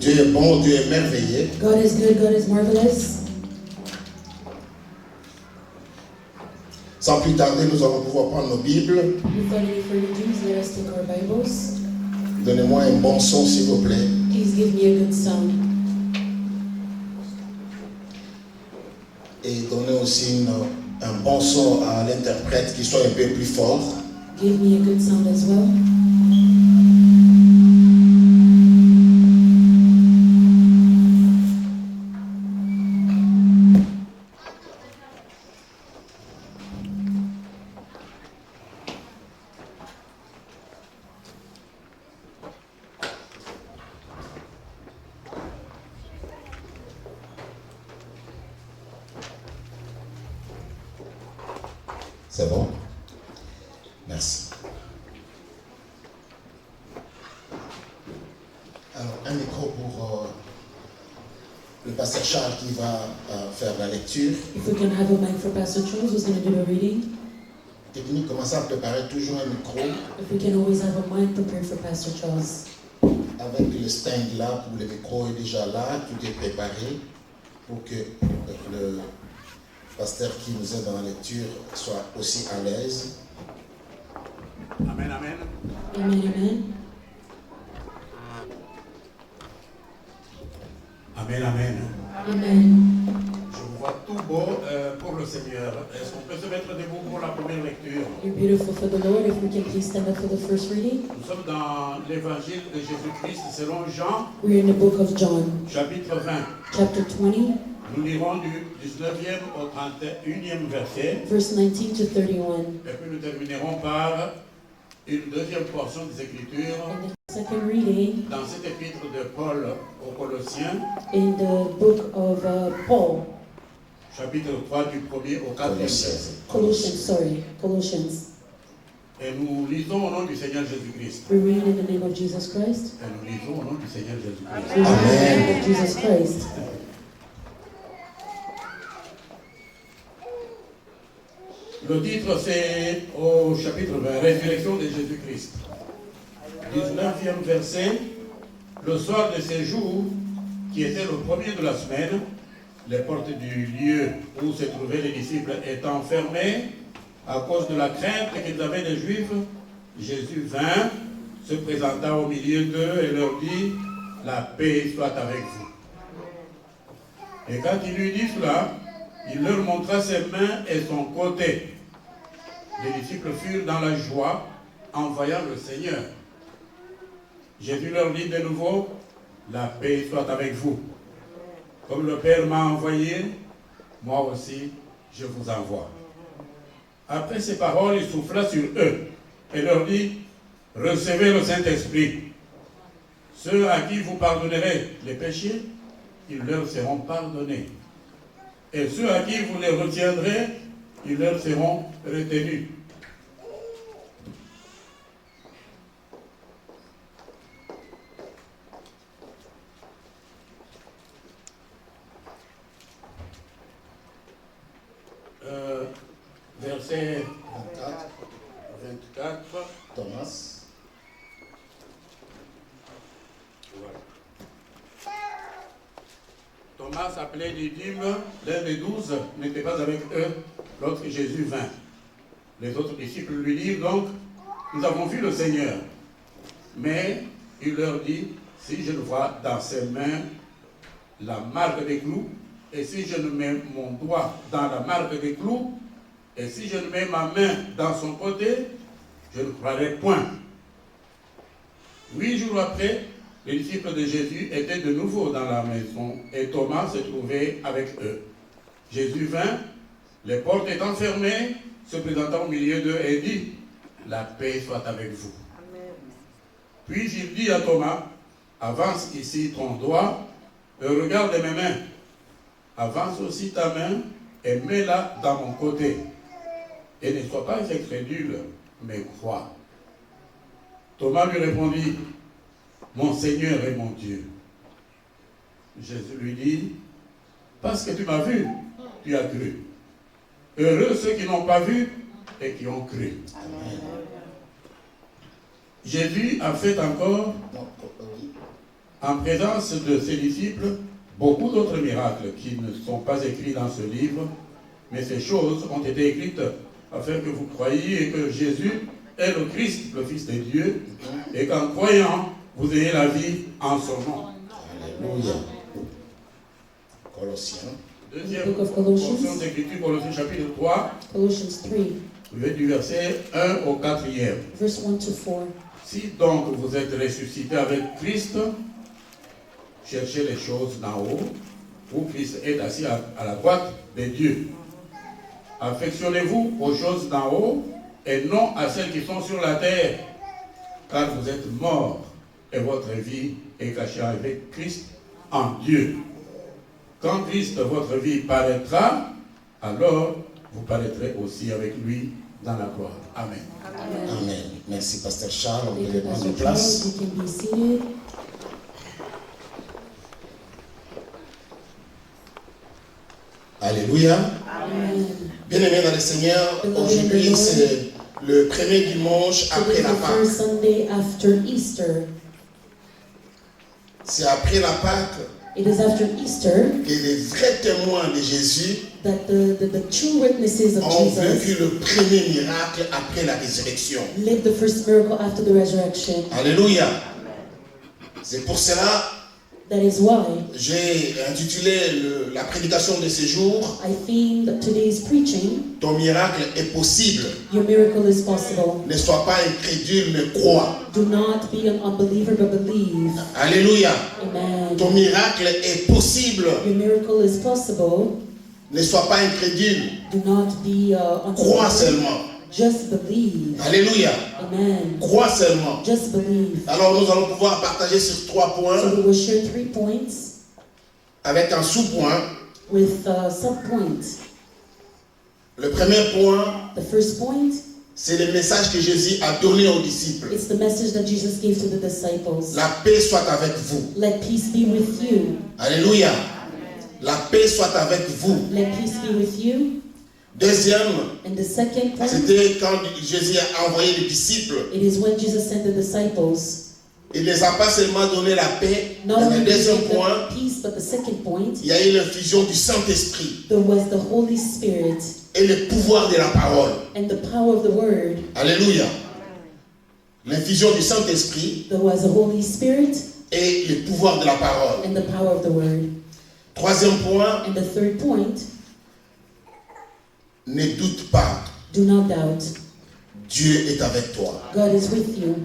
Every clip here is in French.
Dieu est bon, Dieu est merveilleux. God is good, God is marvelous. Sans plus tarder, nous allons pouvoir prendre nos Bibles. Without any further ado, let us take our Bibles. Donnez-moi un bon son, s'il vous plaît. Please give me a good sound. Et donnez aussi un bon son à l'interprète qui soit un peu plus fort. Give me a good sound as well. C'est bon? Merci. Alors, un micro pour le pasteur Charles qui va faire la lecture. If we can have a mic for Pastor Charles, who's going to do the reading. Technique, commencez à préparer toujours un micro If we can always have a mic prepared for Pastor Charles. avec le stand là pour le micro est déjà là, tout est préparé pour que le pasteur qui nous aide dans la lecture soit aussi à l'aise. Amen, amen. Amen, amen. Amen, amen. Amen. Je vous vois tout beau pour le Seigneur. Est-ce qu'on peut se mettre debout pour la première lecture? You're beautiful for the Lord. If we can please stand up for the first reading. Nous sommes dans l'évangile de Jésus-Christ selon Jean, We're in the book of John, chapitre 20. chapter 20, Nous lirons du 19e au 31e verset. verse 19 to 31. Et puis nous terminerons par une deuxième portion des Écritures And the second reading dans cet épître de Paul aux Colossiens, in the book of Paul, chapitre 3 du 1er au 4e verset. Colossians. Et nous lisons au nom du Seigneur Jésus-Christ. We read in the name of Jesus Christ. Et nous lisons au nom du Seigneur Jésus-Christ. We read in the name of Jesus Christ. Le titre c'est au chapitre 20, Résurrection de Jésus-Christ. 19e verset. Le soir de ces jours, qui était le premier de la semaine, les portes du lieu où se trouvaient les disciples étant fermées à cause de la crainte qu'ils avaient des Juifs, Jésus vint, se présenta au milieu d'eux et leur dit, la paix soit avec vous. Et quand il lui dit cela, il leur montra ses mains et son côté. Les disciples furent dans la joie en voyant le Seigneur. Jésus leur dit de nouveau, la paix soit avec vous. Comme le Père m'a envoyé, moi aussi je vous envoie. Après ces paroles, il souffla sur eux et leur dit, recevez le Saint-Esprit. Ceux à qui vous pardonnerez les péchés, ils leur seront pardonnés. Et ceux à qui vous les retiendrez, ils leur seront retenus. Verset 24. Thomas. Voilà. Thomas, appelé Didyme, l'un des 12, n'était pas avec eux lorsque Jésus vint. Les autres disciples lui dirent donc, nous avons vu le Seigneur. Mais il leur dit, si je ne vois dans ses mains la marque des clous, et si je ne mets mon doigt dans la marque des clous, et si je ne mets ma main dans son côté, je ne croirai point. 8 jours après, les disciples de Jésus étaient de nouveau dans la maison et Thomas se trouvait avec eux. Jésus vint, les portes étant fermées, se présentant au milieu d'eux et dit, la paix soit avec vous. Amen. Puis il dit à Thomas, avance ici ton doigt et regarde mes mains. Avance aussi ta main et mets-la dans mon côté. Et ne sois pas incrédule, mais crois. Thomas lui répondit, mon Seigneur et mon Dieu. Jésus lui dit, parce que tu m'as vu, tu as cru. Heureux ceux qui n'ont pas vu et qui ont cru. Amen. Jésus a fait encore. En présence de ses disciples, beaucoup d'autres miracles qui ne sont pas écrits dans ce livre, mais ces choses ont été écrites afin que vous croyiez et que Jésus est le Christ, le Fils de Dieu, et qu'en croyant, vous ayez la vie en son nom. Alléluia. Colossiens. Deuxième Book of Colossians. portion d'écriture, Colossiens chapitre 3, Colossians 3, du verset 1 au 4e. verse 1 to 4. Si donc vous êtes ressuscités avec Christ, cherchez les choses d'en haut, où Christ est assis à la droite de Dieu. Affectionnez-vous aux choses d'en haut et non à celles qui sont sur la terre, car vous êtes morts et votre vie est cachée avec Christ en Dieu. Quand Christ, votre vie, paraîtra, alors vous paraîtrez aussi avec lui dans la gloire. Amen. Amen. Merci, Pasteur Charles. On Thank peut you, prendre Pastor place. Charles. You can be seated. Alléluia. Amen. Bien-aimés dans le Seigneur, aujourd'hui c'est le premier dimanche Today après is la the first Pâque. Sunday after Easter. C'est après la Pâque It is after Easter que les vrais témoins de Jésus that the true witnesses of ont Jesus vécu le premier miracle après la résurrection. lived the first miracle after the resurrection. Alléluia. C'est pour cela That is why j'ai intitulé la prédication de ce jour I themed today's preaching, Ton miracle est possible. Your miracle is possible. Ne sois pas incrédule, mais crois. Do not be an unbeliever, but believe. Alléluia. Amen. Ton miracle est possible. Your miracle is possible. Ne sois pas incrédule. Do not be Crois unbeliever. seulement. Just believe. Alléluia. Amen. Crois seulement. Just believe. Alors nous allons pouvoir partager sur 3 So points we will share 3 points avec un sous-point. with sub-points. Le premier point, The first point, c'est le message que Jésus a donné aux disciples. it's the message that Jesus gave to the disciples. La paix soit avec vous. Let peace be with you. Alléluia. La paix soit avec vous. Let peace be with you. Deuxième, And the second point, c'était quand Jésus a envoyé les disciples. it is when Jesus sent the disciples. Il ne les a pas seulement donné la paix. Not Mais only le did he deuxième give them point, peace, but the second point, il y a eu l'infusion du Saint-Esprit there was the Holy Spirit et le pouvoir de la parole. and the power of the Word. Alléluia. L'infusion du Saint-Esprit There was the Holy Spirit et le pouvoir de la parole. and the power of the Word. Troisième point, And the third point, ne doute pas. do not doubt. Dieu est avec toi. God is with you.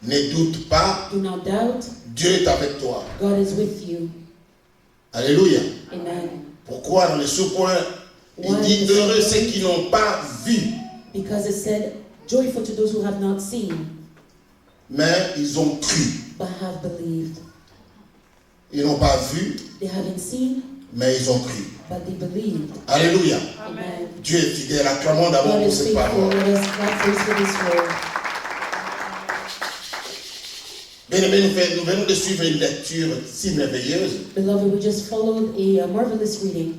Ne doute pas. Do not doubt. Dieu est avec toi. God is with you. Alléluia. Amen. Pourquoi dans le sous-point, il Why dit the heureux sous-point? ceux qui n'ont pas vu, Because it said, joyful to those who have not seen, mais ils ont cru. but have believed. Ils n'ont pas vu, They haven't seen, mais ils ont cru. but they believed. Alléluia. Amen. Dieu est fidèle. Acclamons d'abord God pour is ses faithful. paroles. Let us clap first for this word. Bien-aimés, nous venons de suivre une lecture si merveilleuse Beloved, we just followed a marvelous reading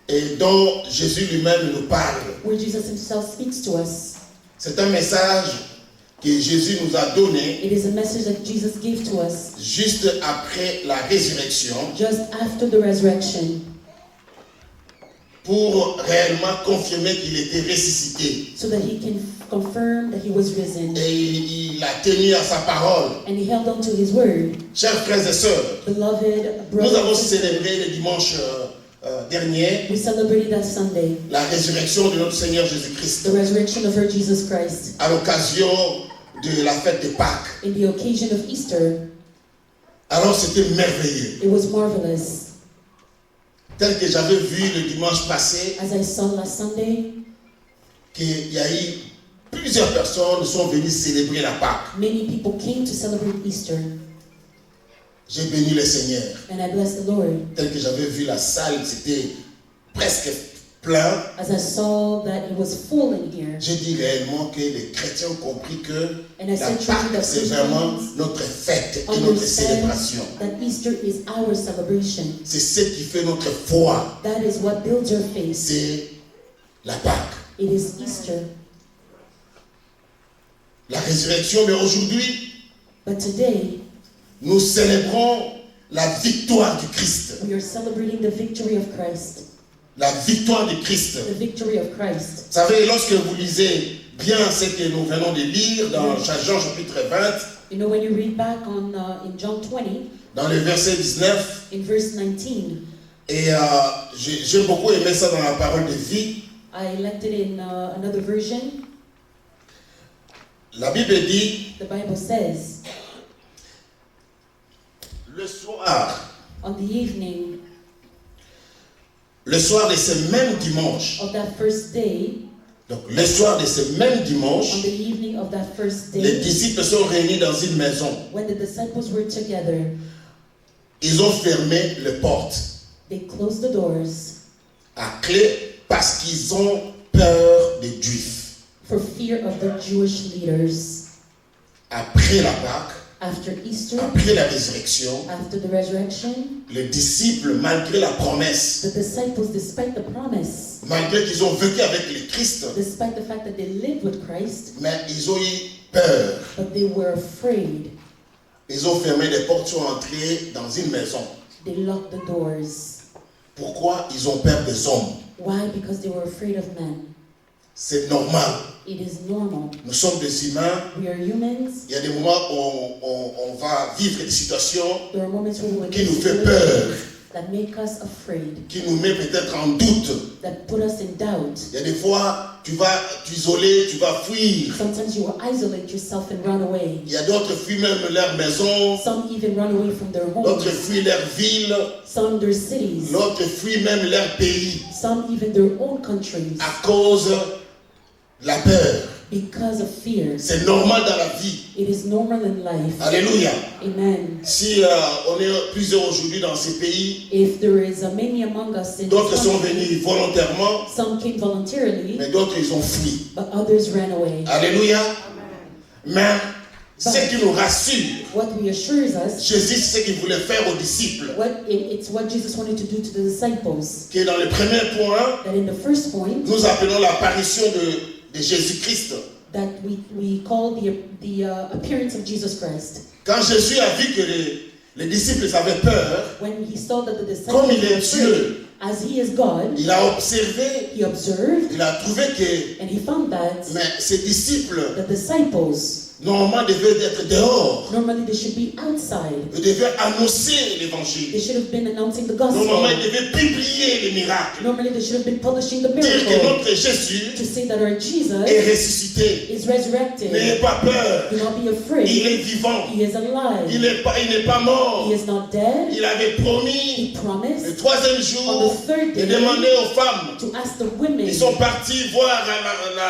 et dont Jésus lui-même nous parle. where Jesus himself speaks to us. C'est un message que Jésus nous a donné It is a message that Jesus gave to us juste après la résurrection just after the resurrection pour réellement confirmer qu'il était ressuscité. so that he can confirm that he was risen. Et il a tenu à sa parole. And he held on to his word. Chers frères et sœurs, Beloved nous brothers avons and sisters, célébré le dimanche dernier we celebrated that Sunday la résurrection de notre Seigneur Jésus-Christ the resurrection of our Jesus Christ à l'occasion de la fête de Pâques. in the occasion of Easter. Alors c'était merveilleux. It was marvelous. Tel que j'avais vu le dimanche passé, As I saw last Sunday, qu'il y a eu plusieurs personnes sont venues célébrer la Pâques. many people came to celebrate Easter, J'ai béni le Seigneur. and I blessed the Lord. Tel que j'avais vu la salle, c'était presque plein. As I saw that it was full in here, J'ai dit réellement que les chrétiens ont compris que and I la said truly Pâques, that c'est vraiment Christians notre fête et notre understand célébration. that Easter is our celebration. C'est ce qui fait notre foi. That is what builds our faith. C'est la Pâques. It is Easter. La résurrection, mais aujourd'hui, But today, nous célébrons la victoire du Christ. We are celebrating the victory of Christ. La victoire du Christ. The victory of Christ. Vous savez, lorsque vous lisez bien ce que nous venons de lire dans Jean chapitre 20, You know, when you read back on in John 20, dans le verset 19, in verse 19, et j'ai beaucoup aimé ça dans la parole de vie. I liked it in another version. La Bible dit, The Bible says, le soir on the evening de ce même dimanche, of that first day, donc le soir de ce même on dimanche, the evening of that first les day, disciples sont réunis dans une maison. when the disciples were together, Ils ont fermé les portes they closed the doors à clé parce qu'ils ont peur des Juifs. for fear of the Jewish leaders. Après la Pâque, After Easter, après la résurrection, after the resurrection, les disciples, malgré la promesse, the disciples, despite the promise, malgré qu'ils ont vécu avec le Christ, despite the fact that they lived with Christ, mais ils ont eu peur. but they were afraid. Ils ont fermé les portes, sont entrés dans une maison. They locked the doors. Pourquoi ils ont peur des hommes? Why? Because they were afraid of men. C'est normal. It is normal. Nous sommes des humains. We are humans. Il y a des moments où on va vivre des situations There are moments when we will qui get nous fait peur, that make us afraid, qui nous met peut-être en doute. that put us in doubt. Il y a des fois, tu vas t'isoler, tu vas fuir. Sometimes you will isolate yourself and run away. Il y a d'autres fuient même leur maison, Some even run away from their d'autres homes. fuient leur ville, Some their cities. d'autres fuient même leur pays Some even their own countries. à cause de la peur. Because of fear. C'est normal dans la vie. It is normal in life. Alléluia. Amen. Si on est plusieurs aujourd'hui dans ces pays, If there is many among us in d'autres this sont country, venus volontairement, some came voluntarily, mais d'autres ils ont fui. but others ran away. Alléluia. Mais ce qui nous rassure, What reassures us, Jésus, c'est ce qu'il voulait faire aux disciples. it's what Jesus wanted to do to the disciples. Qui est dans le premier point, That in the first point, nous appelons l'apparition de Jésus-Christ. that we call the appearance of Jesus Christ. Quand Jésus a vu que les disciples avaient peur, When he saw that the comme disciples il were est Dieu, afraid, as he is God, il a observé, he observed il a trouvé que and he found that ces disciples, the disciples, normalement, devaient être dehors. normally they should be outside. Ils devaient annoncer l'évangile. They should have been announcing the gospel. Normalement, ils devaient publier les miracles. Normally they should have been publishing the Dire que miracle. notre Jésus To say that our est Jesus ressuscité. is resurrected. N'ayez pas peur. Do not be Il afraid. est vivant. He is alive. Il n'est pas mort. He is not dead. Il avait promis He promised le troisième on jour the third de day demander aux femmes. to ask the women. Ils sont partis voir la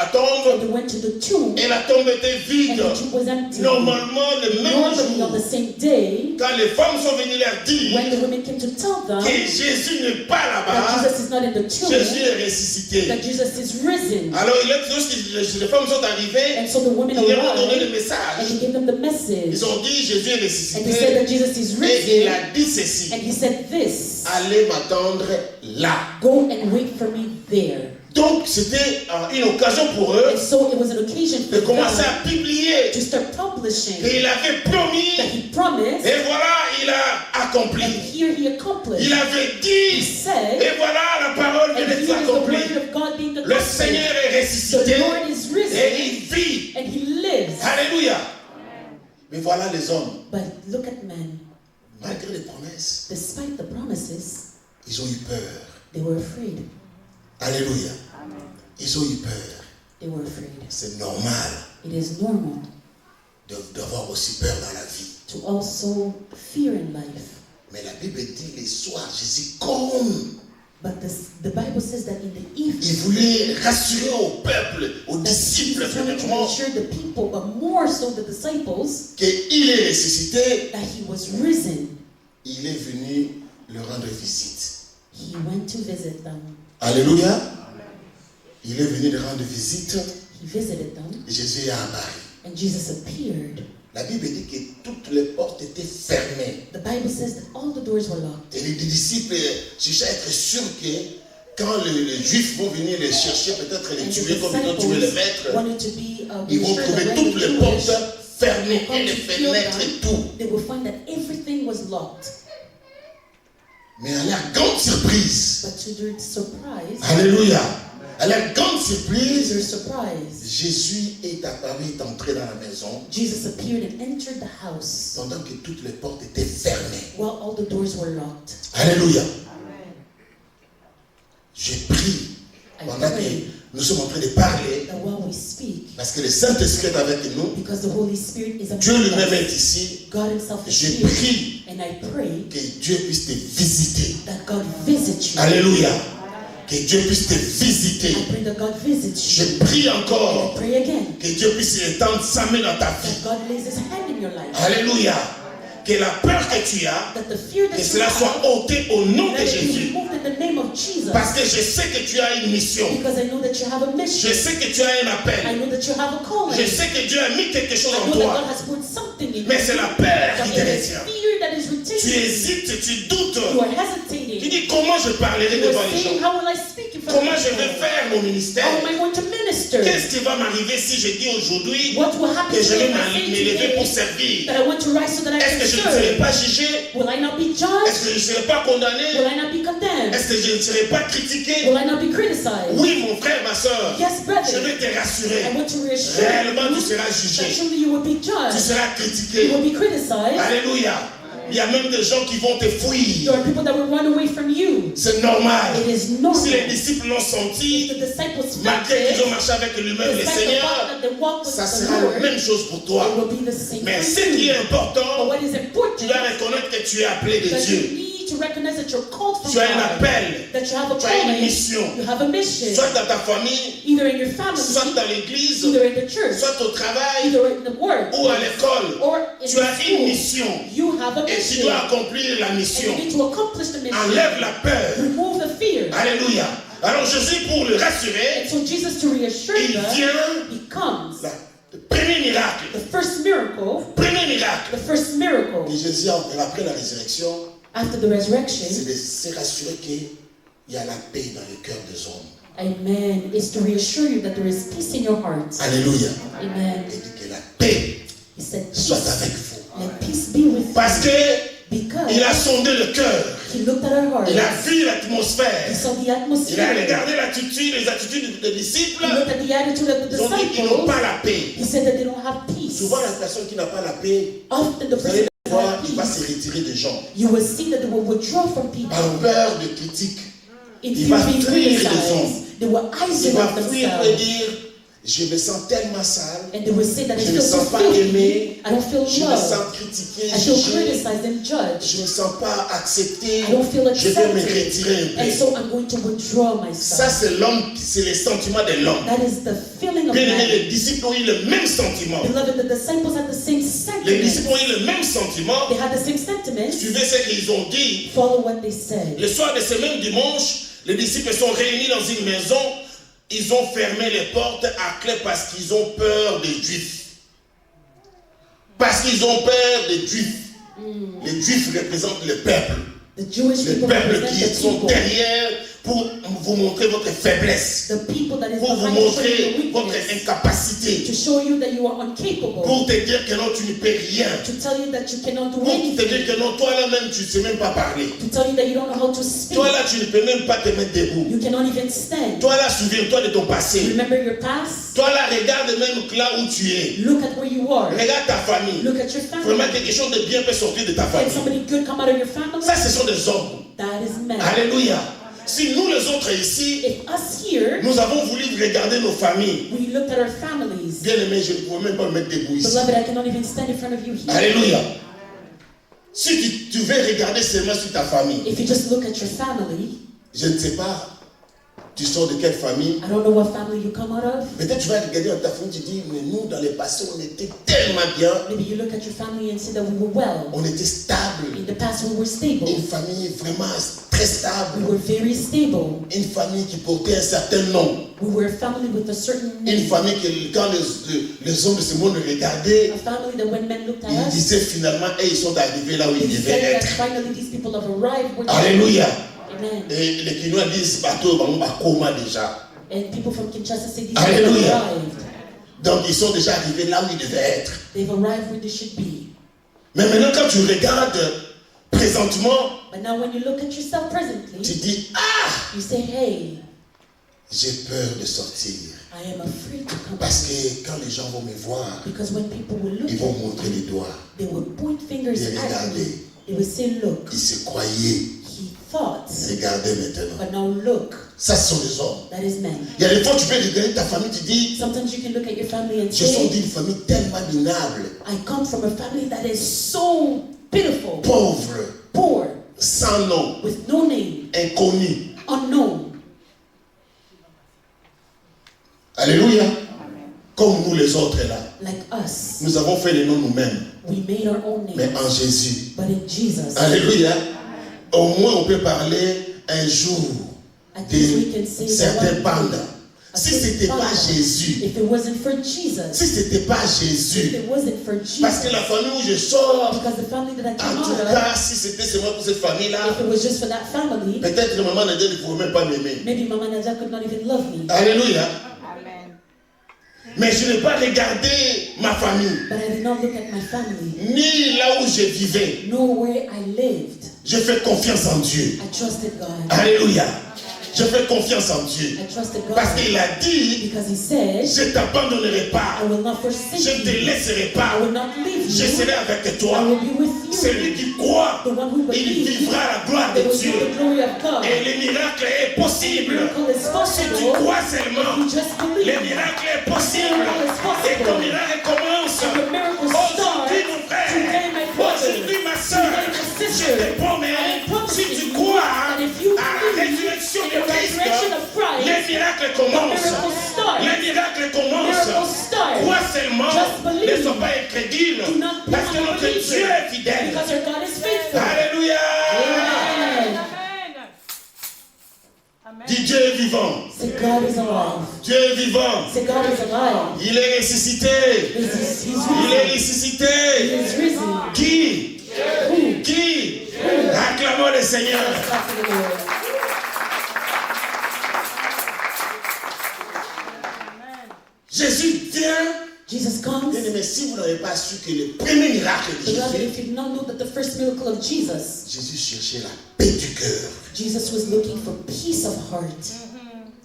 And tombe they went to the tomb et la tombe était and vide. the tomb was empty. Normalement, le même Normally on jour, the same day, quand les femmes sont venues leur dire when the women came to tell them que Jésus n'est pas that là-bas, Jesus is not in the tomb, Jésus est ressuscité. that Jesus is risen. Alors, lorsque les femmes sont arrivées, And so the women ils leur ont donné le arrived and message. he gave them the message. Ils ont dit Jésus est And he ressuscité. said that Jesus is Et il risen. a dit ceci. And he said this, Allez m'attendre là. go and wait for me there. Donc, c'était une occasion pour eux And so it was an occasion de for commencer them à publier. to start publishing Et il avait promis. that he promised, Et voilà, il a and accompli. here he accomplished. Il avait He dit. said, Et voilà, la parole and vient here d'être is the accomplie. word of God being Le accomplished. Seigneur est The ressuscité. Lord is Et risen il vit. and he lives. Alléluia. Mais voilà les hommes. But look at men. Malgré les promesses, Despite the promises, ils ont eu peur. they were afraid. Alléluia. Ils ont eu peur. They were afraid. C'est normal It is normal d'avoir aussi peur dans la vie. to also fear in life. Mais la Bible dit les soirs, Jésus comme But the Bible says that in the il evening, voulait rassurer au peuple, aux that disciples, Jesus wanted to premièrement, assure the people, but more so the disciples, qu'il est ressuscité. that he was risen. Il est venu leur rendre visite. He went to visit them. Alléluia. Il est venu leur rendre visite. He visited them, Et Jésus est apparu. and Jesus appeared. La Bible dit que toutes les portes étaient fermées. The Bible says that all the doors were locked. Et les disciples cherchaient à être sûrs que quand les Juifs vont venir les chercher, peut-être les And the tuer comme ils ont tué le disciples maître, wanted to be ils vont sure trouver that toutes when les the portes Jewish fermées et come les to kill fenêtres et them, tout. they will find that everything was locked. Mais à la grande surprise, But to their surprise, alléluia, à la grande to surprise, their surprise, Jésus est apparu, est entré dans la maison Jesus appeared and entered the house pendant que toutes les portes étaient fermées. while all the doors were locked. Alléluia. J'ai prié I pendant que pray nous sommes en train de parler, that while we speak, parce que le Saint-Esprit est avec nous, because the Holy Spirit is Dieu among lui-même us, est ici, God Himself is je here, prie and I pray que Dieu puisse te visiter. that God visit you. Alléluia. Que Dieu puisse te visiter. I pray that God visits Je you. prie And I encore pray again que Dieu puisse étendre sa main dans ta vie. that God lays His hand in your life. Alléluia. Que la peur que tu as, That the fear that que you cela soit have, ôté au nom de let it be Jésus. removed in the name of Jesus. Parce que je sais que tu as une mission. Because I know that you have a mission. Je sais que tu as un I appel. know that you have a calling. Je sais que Dieu a mis quelque chose I en know that God toi. has put something in Mais you. c'est la peur But qui te it is retient. fear that is Tu retaining you. hésites, tu doutes. You are Tu hesitating. dis comment je parlerai You devant are les saying, gens. how will I speak in front Comment of je vais people? faire mon ministère. How am I going to minister? Qu'est-ce qui va m'arriver si je dis aujourd'hui What will happen que to je vais me if I say m'élever pour today servir? that I want to rise so that I Est-ce can que je ne serai serve? pas jugé? Will I not be Est-ce judged? que je ne serai pas condamné? Will I not be condemned? Est-ce que je ne serai pas critiqué? Will I not be criticized? Oui, mon frère, ma soeur. Yes, Je brother. vais te rassurer. I want to reassure Réellement, tu you seras that jugé. truly you will be Tu judged. seras You critiqué. will be criticized. Alléluia. Il y a même des gens qui vont te fuir. There are people that will run away from you. C'est normal. It is normal. Si les disciples l'ont If senti, the disciples felt malgré qu'ils ont it, marché avec lui-même, le despite the fact Seigneur, that they walk with ça the sera Lord, la même chose pour it toi. will be the same Mais for ce qui est you. But important, what is tu important dois reconnaître que tu es appelé de that you Dieu. need to recognize that you're called from Tu as un God, appel. that you have a Tu as une calling, mission. you have a mission, Soit dans ta famille, either in your family, soit dans l'église, either in the church, soit au travail either in the work, ou à l'école. or in Tu as the une school. mission. You have a Et tu mission, dois accomplir la and mission. you need to accomplish the mission. Enlève la peur. Remove the fear. Alléluia. Alors Jésus, pour le rassurer, And so Jesus, to reassure il them, vient. He comes. Le premier miracle. The first miracle, Premier miracle. the first miracle Et Jésus, après la résurrection, after the resurrection, c'est de se rassurer qu'il y a la paix dans le cœur des hommes. amen, is to reassure you that there is peace in your heart. Alléluia. Amen. Et dit que la paix He said, soit peace, avec vous. let peace be with Parce you. que Because il a sondé le cœur. he looked at our heart. Il a vu He l'atmosphère. saw the Il a atmosphere. regardé l'attitude, les attitudes des disciples. He looked at the attitude of the Ils ont dit qu'ils n'ont disciples. pas la paix. He said that they don't have peace. Souvent, la personne qui n'a pas la paix, Often the vous allez person that voir, has il va se peace, retirer des gens. you will see that they will withdraw from people. Par peur de critique. In Il fear va of being fuir les criticized, hommes. they will Il isolate va fuir et themselves. dire, je me sens tellement sale. And they will say that I Je ne feel so sens pas filthy. aimé. I don't feel Je me loved. sens critiqué, I feel jugé. criticized and judged. Je ne me sens pas accepté. I don't feel Je vais me accepted. retirer un And peu. so I'm going to withdraw Ça, myself. c'est l'homme, c'est les sentiments de l'homme. That is the feeling of Bien aimé, man. les disciples ont eu le même sentiment. Beloved, the disciples had the same Les disciples sentiment. ont eu le même sentiment. They had the same sentiments. Suivez ce qu'ils ont dit. Follow what they said. Le soir de ce même dimanche, les disciples sont réunis dans une maison. Ils ont fermé les portes à clé parce qu'ils ont peur des Juifs. Parce qu'ils ont peur des Juifs. Les Juifs représentent le peuple. The Jewish Le people peuple represent qui the sont people. derrière pour vous montrer votre faiblesse. The people that is Pour vous behind you showing montrer your votre weakness. incapacité. To show you that you are incapable. Pour te dire que non, tu ne peux rien. To tell you that you cannot do Pour te dire anything. que non, toi là-même, tu ne sais même pas parler. To tell you that you don't know how to speak. Toi là, tu ne peux même pas te mettre debout. You cannot even stand. Toi là, souviens-toi de ton passé. Remember your past. Toi là, regarde même là où tu es. Look at where you are. Regarde ta famille. Look at your Vraiment, family. quelque chose de bien peut sortir de ta Can famille. somebody good come out of your family? Ça, ce sont des hommes. That is men. Alléluia. Si nous les autres ici, If us here, nous avons voulu regarder nos familles. we looked at our families. Bien aimé, je ne pouvais même pas me mettre debout ici. Beloved, I cannot even stand in front of you here. Alléluia. Si tu veux regarder seulement sur ta famille, If you just look at your family, je ne sais pas, tu sors de quelle famille. I don't know what family you come out of. Peut-être tu vas regarder dans ta famille, tu dis, mais nous, dans le passé, on était tellement bien, Maybe you look at your family and say that we were well. on était stable. In the past, we were stable. Une famille vraiment très stable. We were very stable. Une famille qui portait un certain nom. We were a family with a certain Une name. famille que quand les hommes de ce monde regardaient, A family that when men looked at ils us, disaient finalement, et ils sont arrivés là où they ils devaient said that être. finally these people have arrived where they Alléluia. Amen. Et les Quinois disent, bateau, bah, coma déjà. And people from Kinshasa say these Alléluia. people have arrived. Donc ils sont déjà arrivés là où ils devaient être. They've arrived where they should be. Mais maintenant, quand tu regardes présentement, But now when you look at yourself presently, tu dis, ah, you say, hey, j'ai peur de sortir. I am afraid to come Parce out. que quand les gens vont me voir, Because when people will look ils vont at montrer me, les doigts. they will point fingers Et at regardez. me. They will say, look, Ils se croyaient. he thought, Regardez maintenant. but now look, Ça, ce sont les hommes. that is men. Il y a des fois, tu peux regarder ta famille, tu dis, Sometimes you can look at your family and je suis say, d'une famille tellement minable, I come from a family that is so pitiful, pauvre, poor, sans nom, with no name, inconnu. unknown. Alléluia. Comme nous les autres là. Like us. Nous avons fait les noms nous-mêmes. We made our own Mais names. en Jésus. But in Jesus, Alléluia. Au moins on peut parler un jour at least we can de say certaines one bandes. day, a Si certain c'était pas band. Jésus, If it wasn't for Jesus, si c'était pas if Jésus, it wasn't for parce que Jesus, la famille où je sors, because the family that I came en tout out of, cas, si c'était seulement pour cette famille-là, if it was just for that family, peut-être que maman Nadia ne pouvait même pas m'aimer. maybe Mama Nadia could not even love me. Alléluia. Amen. Mais je n'ai pas regardé ma famille, But I did not look at my family, ni là où je vivais. nor where I lived. Je fais confiance en Dieu. I trusted God. Alléluia. Je fais confiance en Dieu. I trusted God Parce qu'il a dit, because He said, je t'abandonnerai pas. I will not forsake Je ne te you. laisserai I pas. will not leave Je you. serai avec I toi. will be with you. Celui qui croit, The one who il believes, vivra la gloire they de will see Dieu. the glory of God. Et le miracle est possible. Miracle is Si tu possible. crois seulement, You just le believe. miracle est possible. Et ton miracle commence. And the miracle Aujourd'hui, starts. mon frère. Today, my brother. Aujourd'hui, ma soeur. Today, my Je sister. te promets, I promise si you tu crois that if you à la believe résurrection in de the Christ, resurrection of Christ, les miracles commencent. the miracle starts. Les miracles commencent. Miracle starts. Crois seulement. Just believe. Ne sois pas incrédule. Do not be Parce que notre unbeliever. Dieu est fidèle. Because our God is faithful. Alléluia. Amen. Amen. Dis Dieu est vivant. Say God is alive. Dieu est vivant. Say God is alive. Il est ressuscité. He's Il est risen. ressuscité. He is risen. Qui? Who? Qui? Acclamons le Seigneur. Clap for the Lord. Jésus vient. Jesus comes. Mais si vous n'avez pas su que le premier miracle de Beloved, Jésus, if you did not know that the first miracle of Jesus, Jésus cherchait la paix du cœur. Jesus was looking for peace of heart.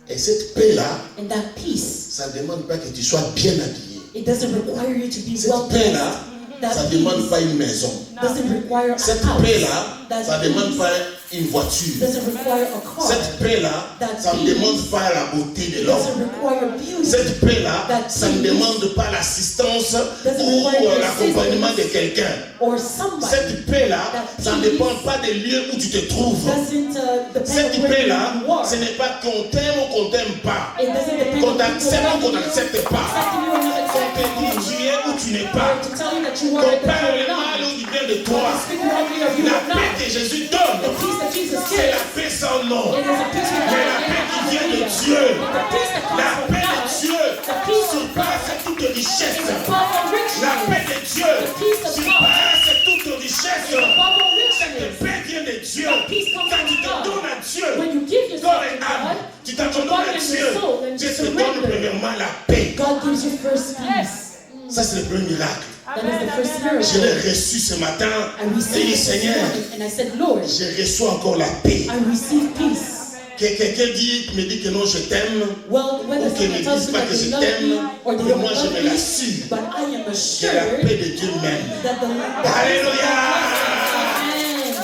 Et cette paix-là, And that peace, ça ne demande pas que tu sois bien habillé. it doesn't require you to be Cette well paix-là, dressed. ça That ne demande peace pas une maison. doesn't require a Cette house. paix-là, That ça ne demande peace pas une voiture. doesn't require a car. Cette paix-là, ça ne demande pas la beauté de l'homme. Doesn't require beauty. Cette paix-là, ça ne demande pas l'assistance ou l'accompagnement de quelqu'un. Or somebody. Cette paix-là, ça ne dépend pas des lieux où tu te trouves. Doesn't depend Cette on where paix-là, you are. ce n'est pas qu'on t'aime ou qu'on t'aime pas. It doesn't depend Qu'on on t'accepte ou qu'on people n'accepte pas. accepting you or not Qu'on te accepting dit you. tu es ou tu n'es pas. Or to tell you that you are Qu'on or that parle you le are mal not. ou du bien de toi. Or to speak wrongly of you La or not. paix que Jésus donne, The peace that Jesus c'est gives. la paix sans nom. It is a peace without Mais la paix qui vient de Dieu. The peace that La comes from paix de God. Dieu The peace of surpasse toute richesse. is above all La paix riches. de Dieu The peace of God surpasse toute richesse. is above all Cette riches. paix vient de Dieu. The peace comes Quand tu from te God. donnes à Dieu, When you give yourself corps to et âme, God, tu t'abandonnes body à and Dieu. your soul, and Dieu you te donne surrender. premièrement la paix. God gives you first peace. Ça, c'est le premier miracle. That is the first Je miracle. l'ai reçu ce matin. I Et received dit, it this Seigneur, morning, and I said, Lord, je reçois encore la paix. I receive peace. Que quelqu'un me dit que non, je t'aime. Well, whether Ou qu'il ne someone tells dise me pas that que they je love me t'aime. or they Mais don't moi, je love me me, l'assure. but I am Que la assured paix de Dieu m'aime. that the Alléluia. Amen.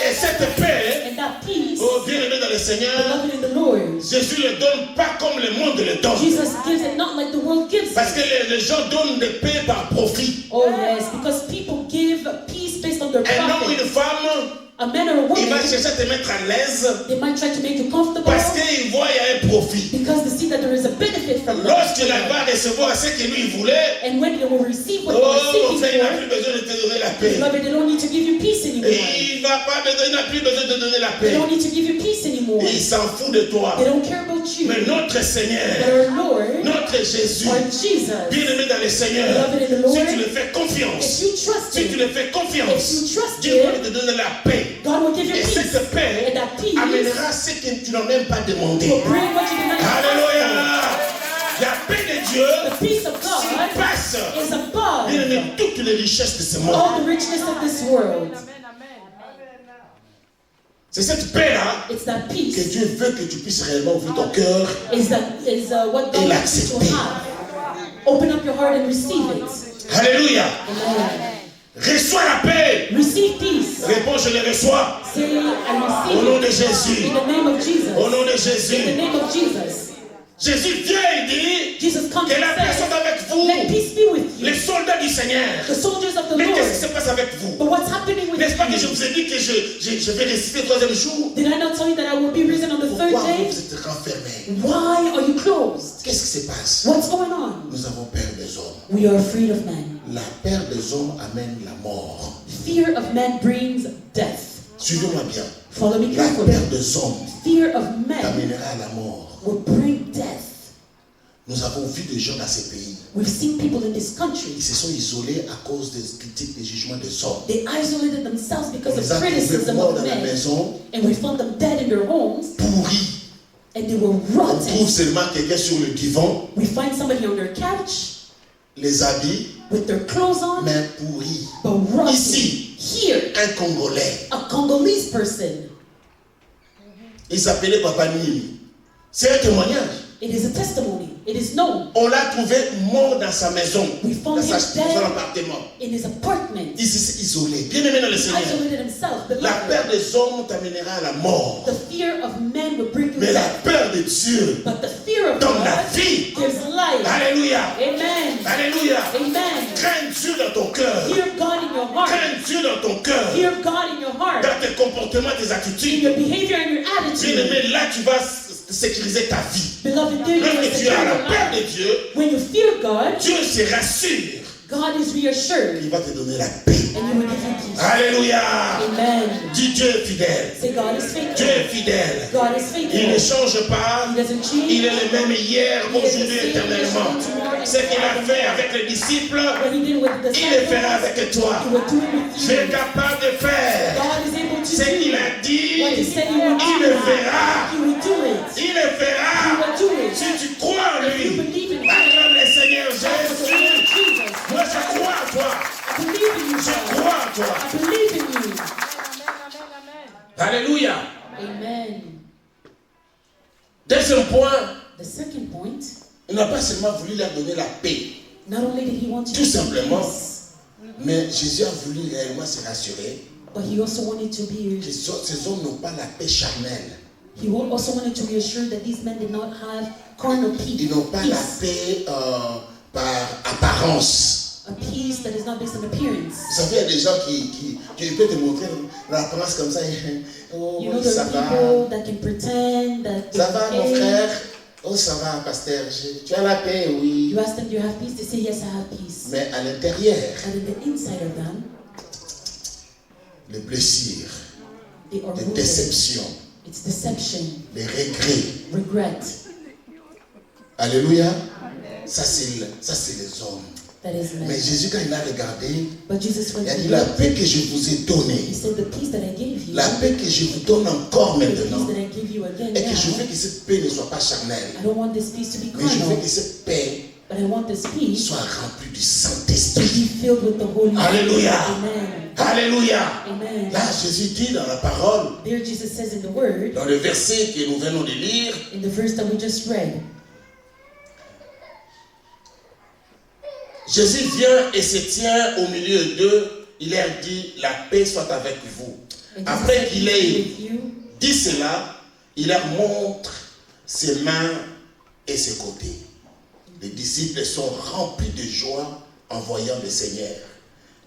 Et cette paix, And that peace, oh bien-aimé dans le Seigneur, beloved in the Lord, Jésus ne le donne pas comme le monde le donne. Jesus gives it not like the world gives Parce it. que les gens donnent des paix par profit. Oh yes, because people give peace based on their Un homme ou profit. une femme, A man or a il va woman, chercher à te mettre à l'aise they might try to make you comfortable parce qu'il voit qu'il y a un profit. because they see that there is a benefit from that. Lorsqu'il va recevoir ce que lui voulait, And when they will receive what they oh, were mon frère, il n'a seeking plus besoin de te donner la paix. for, beloved, they don't need to give you peace anymore. Et il n'a plus besoin de te donner la They paix. don't need to give you peace anymore. Il s'en fout de toi. They don't care about you. Mais notre But Seigneur, our Lord, notre Jésus, our Jesus, bien-aimé dans le Seigneur, beloved in the Lord, si tu le fais confiance, if you trust si tu Him, le fais if confiance, you trust Dieu va Him, te donner la paix. God will give you Et peace. cette paix And that peace amènera ce que tu n'as même pas demandé. will bring what you did not ask Alléluia. La paix de Dieu for. The peace of God surpasse, is above bien-aimé, toutes les richesses de ce monde. all the richness of this world. C'est cette paix-là It's that que peace. Dieu veut que tu puisses réellement ouvrir ton cœur. Is what God wants you to have. Open up your heart and receive it. Alléluia. Amen. Reçois la paix. Receive peace. Réponds, je le reçois. Say, I Au receive nom de it. Jésus. In the name of Jesus. Au nom de In the Jésus. name of Jesus. Jésus vient et dit Jesus comes que la paix and soit says, avec vous. let peace be with you. Les soldats du Seigneur. The soldiers of the Mais qu'est-ce qui se Lord. passe avec vous? But what's happening with N'est-ce pas que je you? vous ai dit que je vais ressusciter le troisième jour? Did I not tell you that I will be risen on the third Pourquoi day? vous êtes renfermés? Why are you closed? Qu'est-ce qui se passe? What's going on? Nous avons peur des hommes. We are afraid of men. La peur des hommes amène la mort. Fear of men brings death. Suivez-moi bien. Follow me La carefully. peur des hommes Fear of men t'amènera à la mort. will bring death. Nous avons vu des gens dans ces pays. We've seen people in this Ils country. se sont isolés à cause des critiques, des jugements des hommes. They isolated themselves On because les of a trouvés criticism morts of dans la men. maison, And we found them dead in their homes. pourris. And they were On rotten. trouve seulement quelqu'un sur le divan, We find somebody on their couch les habits, with their clothes on, mais pourris. but rotten. Ici. Here, Un Congolais. a Congolese person. Il s'appelait Papa Nimi. C'est un témoignage. It is a testimony. It is known. On l'a trouvé mort dans sa maison, We found dans him son dead appartement. in his apartment. Il s'est isolé. Bien aimé dans le Seigneur. Isolated himself. La Beloved. peur des hommes t'amènera à la mort. The fear of men will bring you Mais la death. peur de Dieu But the fear of donne la God vie. gives life. Alléluia. Amen. Alléluia. Amen. Crains Dieu dans ton cœur. Fear God in your heart. Crains Dieu dans ton cœur. Fear God in your heart. Dans tes comportements, tes In attitudes. your behavior and your Bien attitude. aimé, là tu vas sécuriser ta vie. Beloved, there you are Lorsque tu as la securing your peur life. de Dieu, When you fear God, Dieu se rassure. God is reassured Il va te donner la paix. and He will give you peace. Alléluia. Amen. Dis Dieu est fidèle. Say God is Dieu faithful. est fidèle. God is Il ne faithful. change pas. He doesn't Il change. est le même hier, aujourd'hui, éternellement. Ce qu'il a fait avec les disciples, What He did with the il le fera disciples, avec toi. He will do it with Tu es you. capable de faire God is able to ce qu'il do a dit. what He said He will Il do. le fera. He will do it. Il le He fera. will do it. Si tu crois en If you lui, believe in Him, acclame le Seigneur for the Lord Jésus. Jesus, Moi, je crois en toi. I believe in you, Je God. crois en toi. I believe in you. Alléluia. Amen. Deuxième point, The second point, il n'a pas seulement voulu leur donner la paix, not only did He want you tout to have simplement, peace, mais Jésus a voulu réellement se rassurer but He also wanted to be. que ces hommes n'ont pas la paix charnelle. He also wanted to reassure that these men did not have carnal peace. Ils n'ont pas la paix par apparence. A peace that is not based on appearance. Vous savez, il y a des gens qui peuvent te montrer l'apparence comme ça. Oh, You know, oui, there ça are va. people that can pretend that Ça va, they're mon okay. frère? Oh, ça va, pasteur. Tu as la paix, oui. You ask them, do you have peace? They say, yes, I have peace. Mais à l'intérieur, And in the inside of them, les blessures, they are les wounded. déceptions, It's deception, les regrets. regret. Alléluia. Ça, c'est les hommes. That is Mais men. Jésus, quand il a regardé, But Jesus went il a to dit la them. paix que je vous ai He donnée, said, the peace that I gave you, la paix que je vous donne encore the peace maintenant, that I give you again et que je veux now, que cette paix ne soit pas charnelle, I don't want this peace to be mais je veux carnal, que cette paix but I want this peace soit remplie du to Saint-Esprit. be filled with the Holy Spirit. Alléluia. Amen. Alléluia. Amen. Là, Jésus dit dans la parole, There Jesus says in the word, dans le verset que nous venons de lire, in the verse that we just read, Jésus vient et se tient au milieu d'eux. Il leur dit, la paix soit avec vous. and Jesus Après said, qu'il "Peace be ait with you." dit cela, il leur montre ses mains et ses côtés. Les disciples sont remplis de joie en voyant le Seigneur.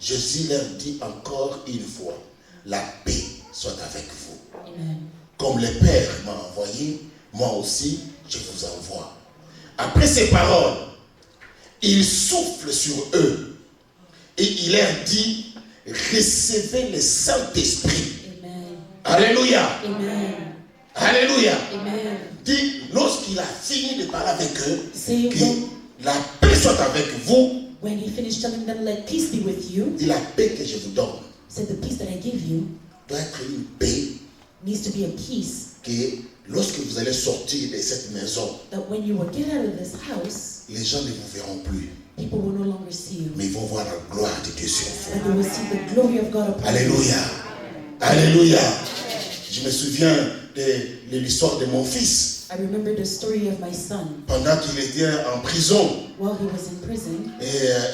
Jésus leur dit encore une fois, la paix soit avec vous. Amen. Comme le Père m'a envoyé, moi aussi, je vous envoie. Après ces paroles, il souffle sur eux et il leur dit, recevez le Saint-Esprit. Amen. Alléluia. Amen. Alléluia. Amen. Dit, lorsqu'il a fini de parler avec eux, Say que la paix soit avec vous, when he finished telling them, let peace be with you, dit la paix que je vous donne said the peace that I give you doit être une paix needs to be a peace que lorsque vous allez sortir de cette maison, that when you will get out of this house, les gens ne vous verront plus, people will no longer see you, mais ils vont voir la gloire de Dieu sur vous. but they will see the glory of God upon you. Alléluia. Alléluia. Je Je me souviens de l'histoire de mon fils. I remember the story of my son. Pendant qu'il était en prison. While he was in prison. Et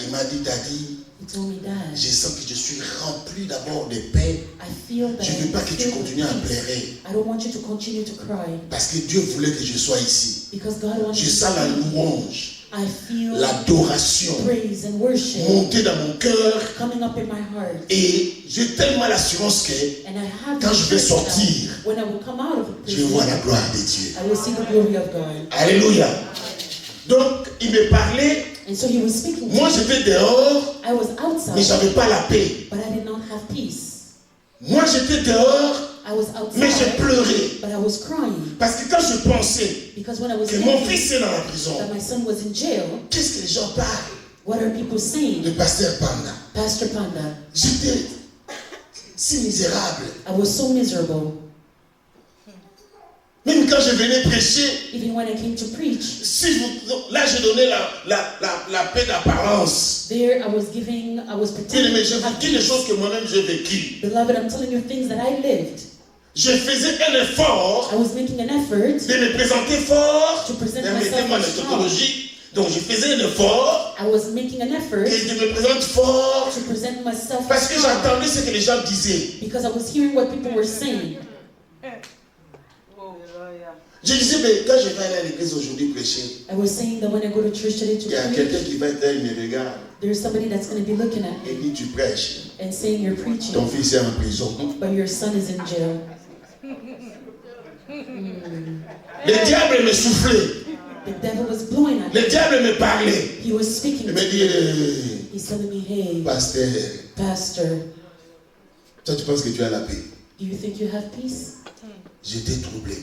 il m'a dit, Daddy, he told me, Dad, je sens que je suis rempli d'abord de paix. Je ne veux pas que tu continues à pleurer. I don't want you to continue to cry. Parce que Dieu voulait que je sois ici. Because God wanted Je sens la louange. I feel l'adoration praise and worship monter dans mon cœur. Coming up in my heart. Et j'ai tellement l'assurance que quand je vais sortir, when I will come out of je vais voir la gloire de Dieu. I will see the glory of God. Alléluia. Donc, il me parlait. And so he was speaking. Moi, j'étais dehors, I was outside, mais je n'avais pas la paix. But I did not have peace. Moi, j'étais dehors, I was outside, mais je pleurais. But I was crying. Parce que quand je pensais que mon fils est dans la prison, that my son was in jail, qu'est-ce que les gens parlent? What are people saying? Le pasteur Panda. Pastor Panda. J'étais si misérable. I was so miserable. Même quand je venais prêcher, even when I came to preach, là je donnais la paix d'apparence. There I was pretending. Mais je vous dis les choses que moi-même j'ai vécues. Beloved, I'm telling you things that I lived. Je faisais un effort. I was making an effort de me présenter fort. To present myself strong. Donc je faisais un effort. I was making an effort. Et je me présente fort. To present myself parce que j'entendais ce que les gens disaient. Because I was hearing what people were saying. Je disais, mais quand je vais aller à l'église aujourd'hui prêcher, I was saying that when I go to church today to il y a quelqu'un qui va être là, il me regarde. There's somebody that's going to be looking at me. Et dit, tu prêches. And saying you're preaching. Ton fils est en prison. But your son is in jail. Le diable me soufflait. The devil was blowing at me. Le diable me parlait. He was speaking. Il me dit, he's telling me, hey, pasteur, toi tu penses que tu as la paix? Do you think you have peace? J'étais troublé.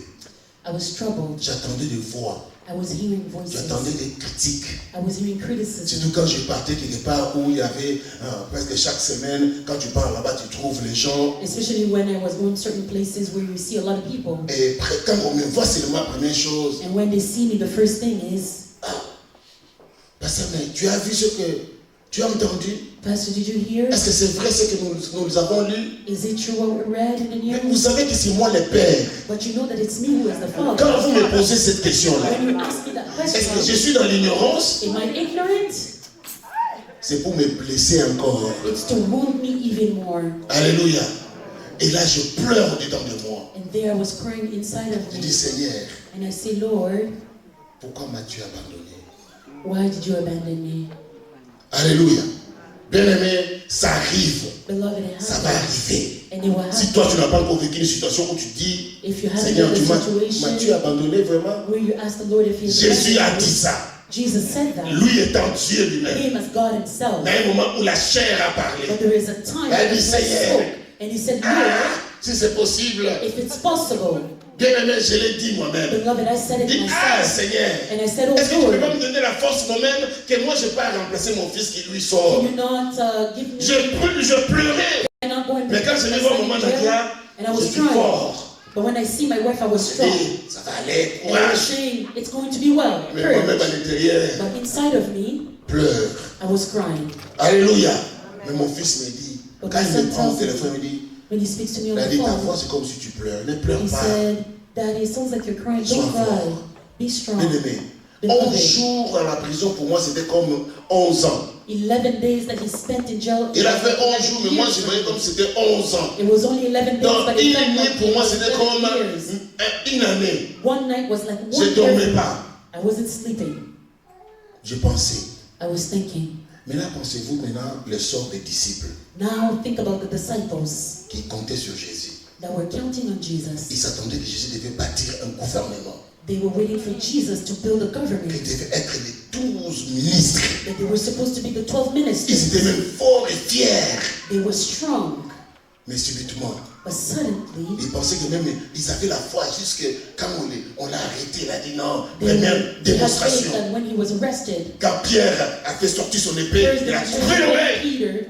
I was troubled. J'attendais des voix. I was hearing voices. J'attendais des critiques. I was hearing criticism. Surtout quand je partais quelque part où il y avait presque chaque semaine, quand tu pars là-bas, tu trouves les gens. Especially when I was going to certain places where you see a lot of people. Et quand on me voit, c'est la première chose. And when they see me, the first thing is, Pasteur, mais tu as vu ce que tu as entendu? Pastor, did you hear? Est-ce que c'est vrai ce que nous avons lu? Is it true what we read in the news? Vous savez que c'est moi le Père. But you know that it's me who is the Father. Quand vous me posez cette question-là, when you ask me that question, est-ce que je suis dans l'ignorance? Am I ignorant? C'est pour me blesser encore. It's to wound me even more. Alléluia. Et là, je pleure dedans de moi. And there I was crying inside of me. Je dis, Seigneur, and I say, Lord, pourquoi m'as-tu abandonné? Why did you abandon me? Alléluia. Bien-aimé, ça arrive. Beloved, ça va arriver. Si toi, tu n'as pas encore vécu une situation où tu dis, Seigneur, m'as-tu abandonné vraiment? Jésus a dit ça. Jesus said that. Lui étant Dieu lui-même. Him as God himself. Il y a un moment où la chair a parlé. But there is a time il dit, Seigneur, and he said, Lord, si c'est possible, if it's possible, bien-aimé, je l'ai dit moi-même. Beloved, I said it myself. Seigneur, and I said, oh, est-ce que tu peux pas me donner la force moi-même que moi je peux remplacer mon fils qui lui sort? Can you not, give me je pleurais. Mais quand je me vois au moment d'Akia, je suis fort. But when I see my wife, I was strong. Ça va aller, and I was saying, it's going to be well. Mais moi-même à l'intérieur, but inside of me, pleure. I was crying. Alléluia. Mais mon fils me dit, but quand il me prend au téléphone, il me dit, when he speaks to me on il a the dit, ta phone, voix c'est comme si tu pleures. Ne pleure he pas. said, Daddy, it sounds like you're crying. Don't cry. Be strong. Bien-aimé, 11 jours dans la prison, pour moi, c'était comme 11 ans. 11 days that he spent in jail. Il a fait 11 jours, mais moi, je voyais comme c'était 11 ans. It was only 11 days, donc, but une année, pour moi, c'était comme une année. One night was like one je ne dormais pas. I wasn't sleeping. Je pensais. I was thinking. Maintenant, pensez-vous maintenant le sort des disciples. Now think about the disciples. Qui comptaient sur Jésus. That were counting on Jesus. Ils s'attendaient que Jésus devait bâtir un gouvernement. They were waiting for Jesus to build a government. Qui devait être les 12 ministres. That they were supposed to be the 12 ministers. Ils étaient même forts et fiers. They were strong. Mais subitement, but suddenly, ils pensaient que même ils avaient la foi jusque quand on l'a arrêté, il a dit non, première démonstration. When he was arrested, quand Pierre a fait sortir son épée, il a coupé l'oreille.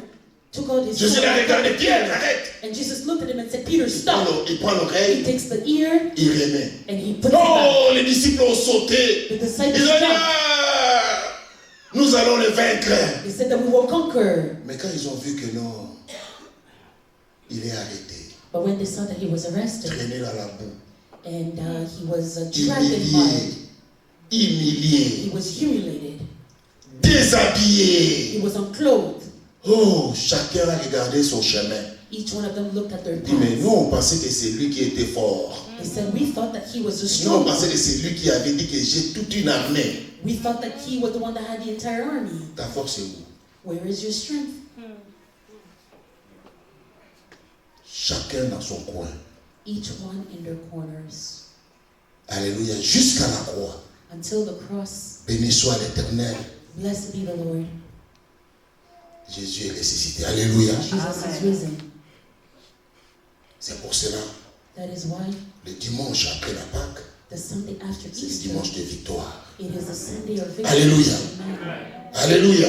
Jésus l'a regardé, Pierre, arrête. And Jesus looked at him and said, Peter, stop. Il prend l'oreille, he takes the ear, il remet. And he puts oh, les disciples ont sauté. The disciples ils ont dit, nous allons le vaincre. They said that we will conquer. Mais quand ils ont vu que non, il est arrêté. But when they saw that he was arrested, traîné dans la boue, and he was dragged in mud, humilié, he was humiliated, déshabillé. he was unclothed. Oh, chacun a regardé son chemin. Each one of them looked at their Il dit, mais nous, paths. on pensait que c'est lui qui était fort. They said, we thought that he was the Nous, on strong pensait one. que c'est lui qui avait dit que j'ai toute une armée. We thought that he was the one that had the entire army. Ta force est où? Where is your strength? Chacun dans son coin. Each one in their corners. Alléluia. Jusqu'à la croix. Until the cross. Béni soit l'Éternel. Blessed be the Lord. Jésus est ressuscité. Alléluia. Jesus is risen. C'est pour cela, That is why le dimanche après la Pâque, the Sunday after c'est le Easter, dimanche de victoire. it is the Sunday of victory. Alléluia. Amen. Alléluia.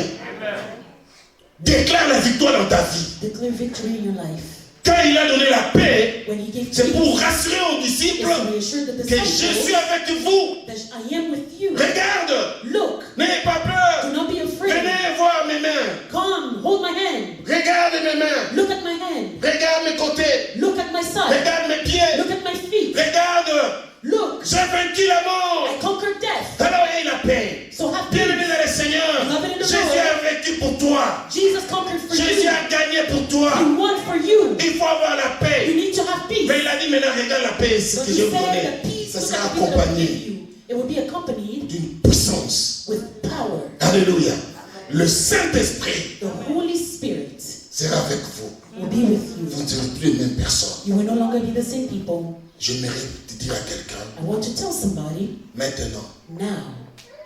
Déclare la victoire dans ta vie. Declare victory in your life. Quand il a donné la paix, When he gave c'est peace, pour rassurer aux disciples it's to reassure the que je suis disciples avec vous. that I am with you. Regarde, Look, n'ayez pas do peur. not be afraid. Venez voir mes mains. Come, hold my hand. Regarde mes mains. Look at my hand. Regarde mes côtés. Look at my side. Regarde mes pieds. Look at my feet. Regarde, Look, j'ai vaincu la I mort. conquered death. Alors aie la paix. So have peace. Bienvenue dans le Seigneur. Jésus a vaincu pour toi. Jesus conquered for Jésus you. a gagné pour toi. He won for you. Il faut avoir la You paix. need to have peace. Mais il a dit maintenant, regarde la paix But que he je vous said donne. the peace Ça was sera the peace that I will give accompagné you. It will be accompanied d'une puissance. with power. Alléluia. Le Saint-Esprit The Holy Spirit sera avec vous. will be with Vous you. ne serez plus les mêmes personnes. You will no longer be the same people. J'aimerais te dire à quelqu'un, I want to tell somebody maintenant, now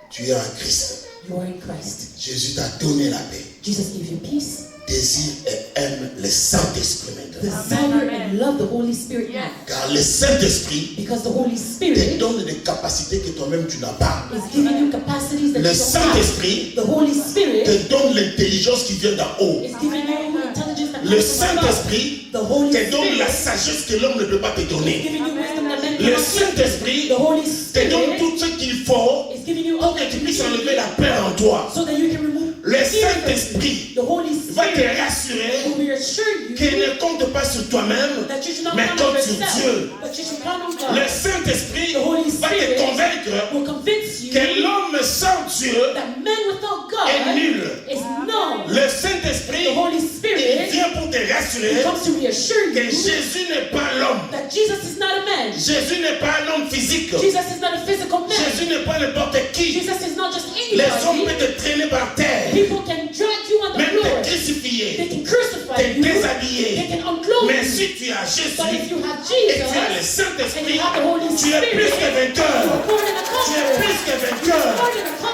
tu es en Christ. you are in Christ. Jésus t'a donné la paix. Jesus gave you peace. Désire et aime le Saint-Esprit maintenant. Desire and love the Holy Spirit now. Car le Saint-Esprit Because the Holy te Spirit donne des capacités que toi-même tu n'as pas. is giving you capacities that Le you don't have. Saint-Esprit The Holy Spirit te donne l'intelligence qui vient d'en haut. is giving you intelligence that Le comes from above. Saint-Esprit The Holy te donne la Spirit sagesse que l'homme ne peut pas te is donner. giving you wisdom that men Le cannot give. Saint-Esprit The Holy te donne Spirit tout ce qu'il faut is giving you pour all que that tu you puisses need enlever la peur en toi. so that you can remove Le fear. Saint-Esprit The Holy va te Spirit rassurer will reassure you qu'il ne compte pas sur toi-même, that you should not mais count on compte sur yourself, Dieu. but you should count on Le God. Saint-Esprit The Holy va te Spirit convaincre will convince you que l'homme sans Dieu that man without God est nul. is known. Le Saint-Esprit, The Holy il Spirit vient pour te rassurer comes to reassure que you Jésus n'est pas l'homme. that Jesus is not a man. Jésus n'est pas un homme physique. Jesus is not a physical man. Jésus n'est pas n'importe qui. Jesus is not just Les hommes anybody. peuvent te traîner par terre, People can drag you on the même floor. te crucifier, They can crucify te you. They déshabiller. can unclothe Mais you. si tu as But if Jésus you have et tu as le Jesus and Saint-Esprit, you have the Holy tu es plus Spirit, que vainqueur. you are more than a Tu es conqueror. plus que vainqueur.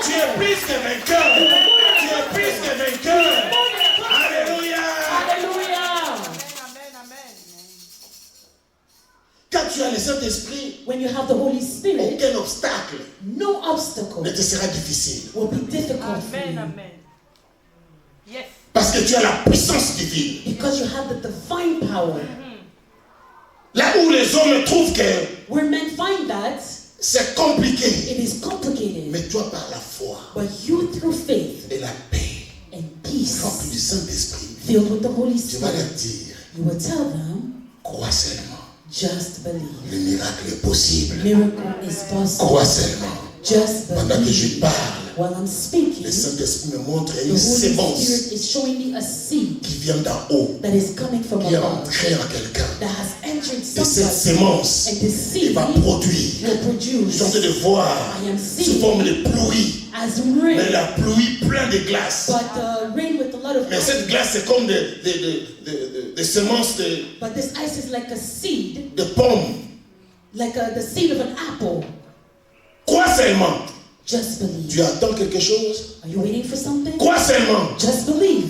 Tu es plus que vainqueur. Tu es plus que vainqueur. Alléluia. Hallelujah. Quand tu as le Saint-Esprit, When you have the Holy Spirit, aucun obstacle no obstacle ne te sera difficile. will be difficult for Amen, you amen. Yes. Parce que tu as la puissance divine. because you have the divine power. Là où les hommes trouvent que Where men find that c'est compliqué, it is complicated, mais toi par la foi but you through faith et la paix, and rempli peace, du Saint-Esprit, filled with the Holy tu vas leur Spirit, dire, you will tell them, crois seulement, just believe. le miracle est possible. Miracle is possible. Crois seulement. Just Pendant que je believe. parle, While I'm speaking, le Saint-Esprit me montre the une Holy sémence Spirit is showing me a seed qui vient d'en haut, that is coming from qui est above, entrée en quelqu'un. that has entered Et cette somebody, sémence, and this il seed va produire. will produce Je suis en train de voir I am sous seeing forme de pluie, as mais rain, la pluie pleine de glace. but rain with a lot of Mais ice. cette glace, c'est comme des semences But this ice is like a seed, de pommes. like the seed of an apple. Crois seulement. Just believe. Tu attends quelque chose? Are you waiting for something? Crois seulement. Just believe.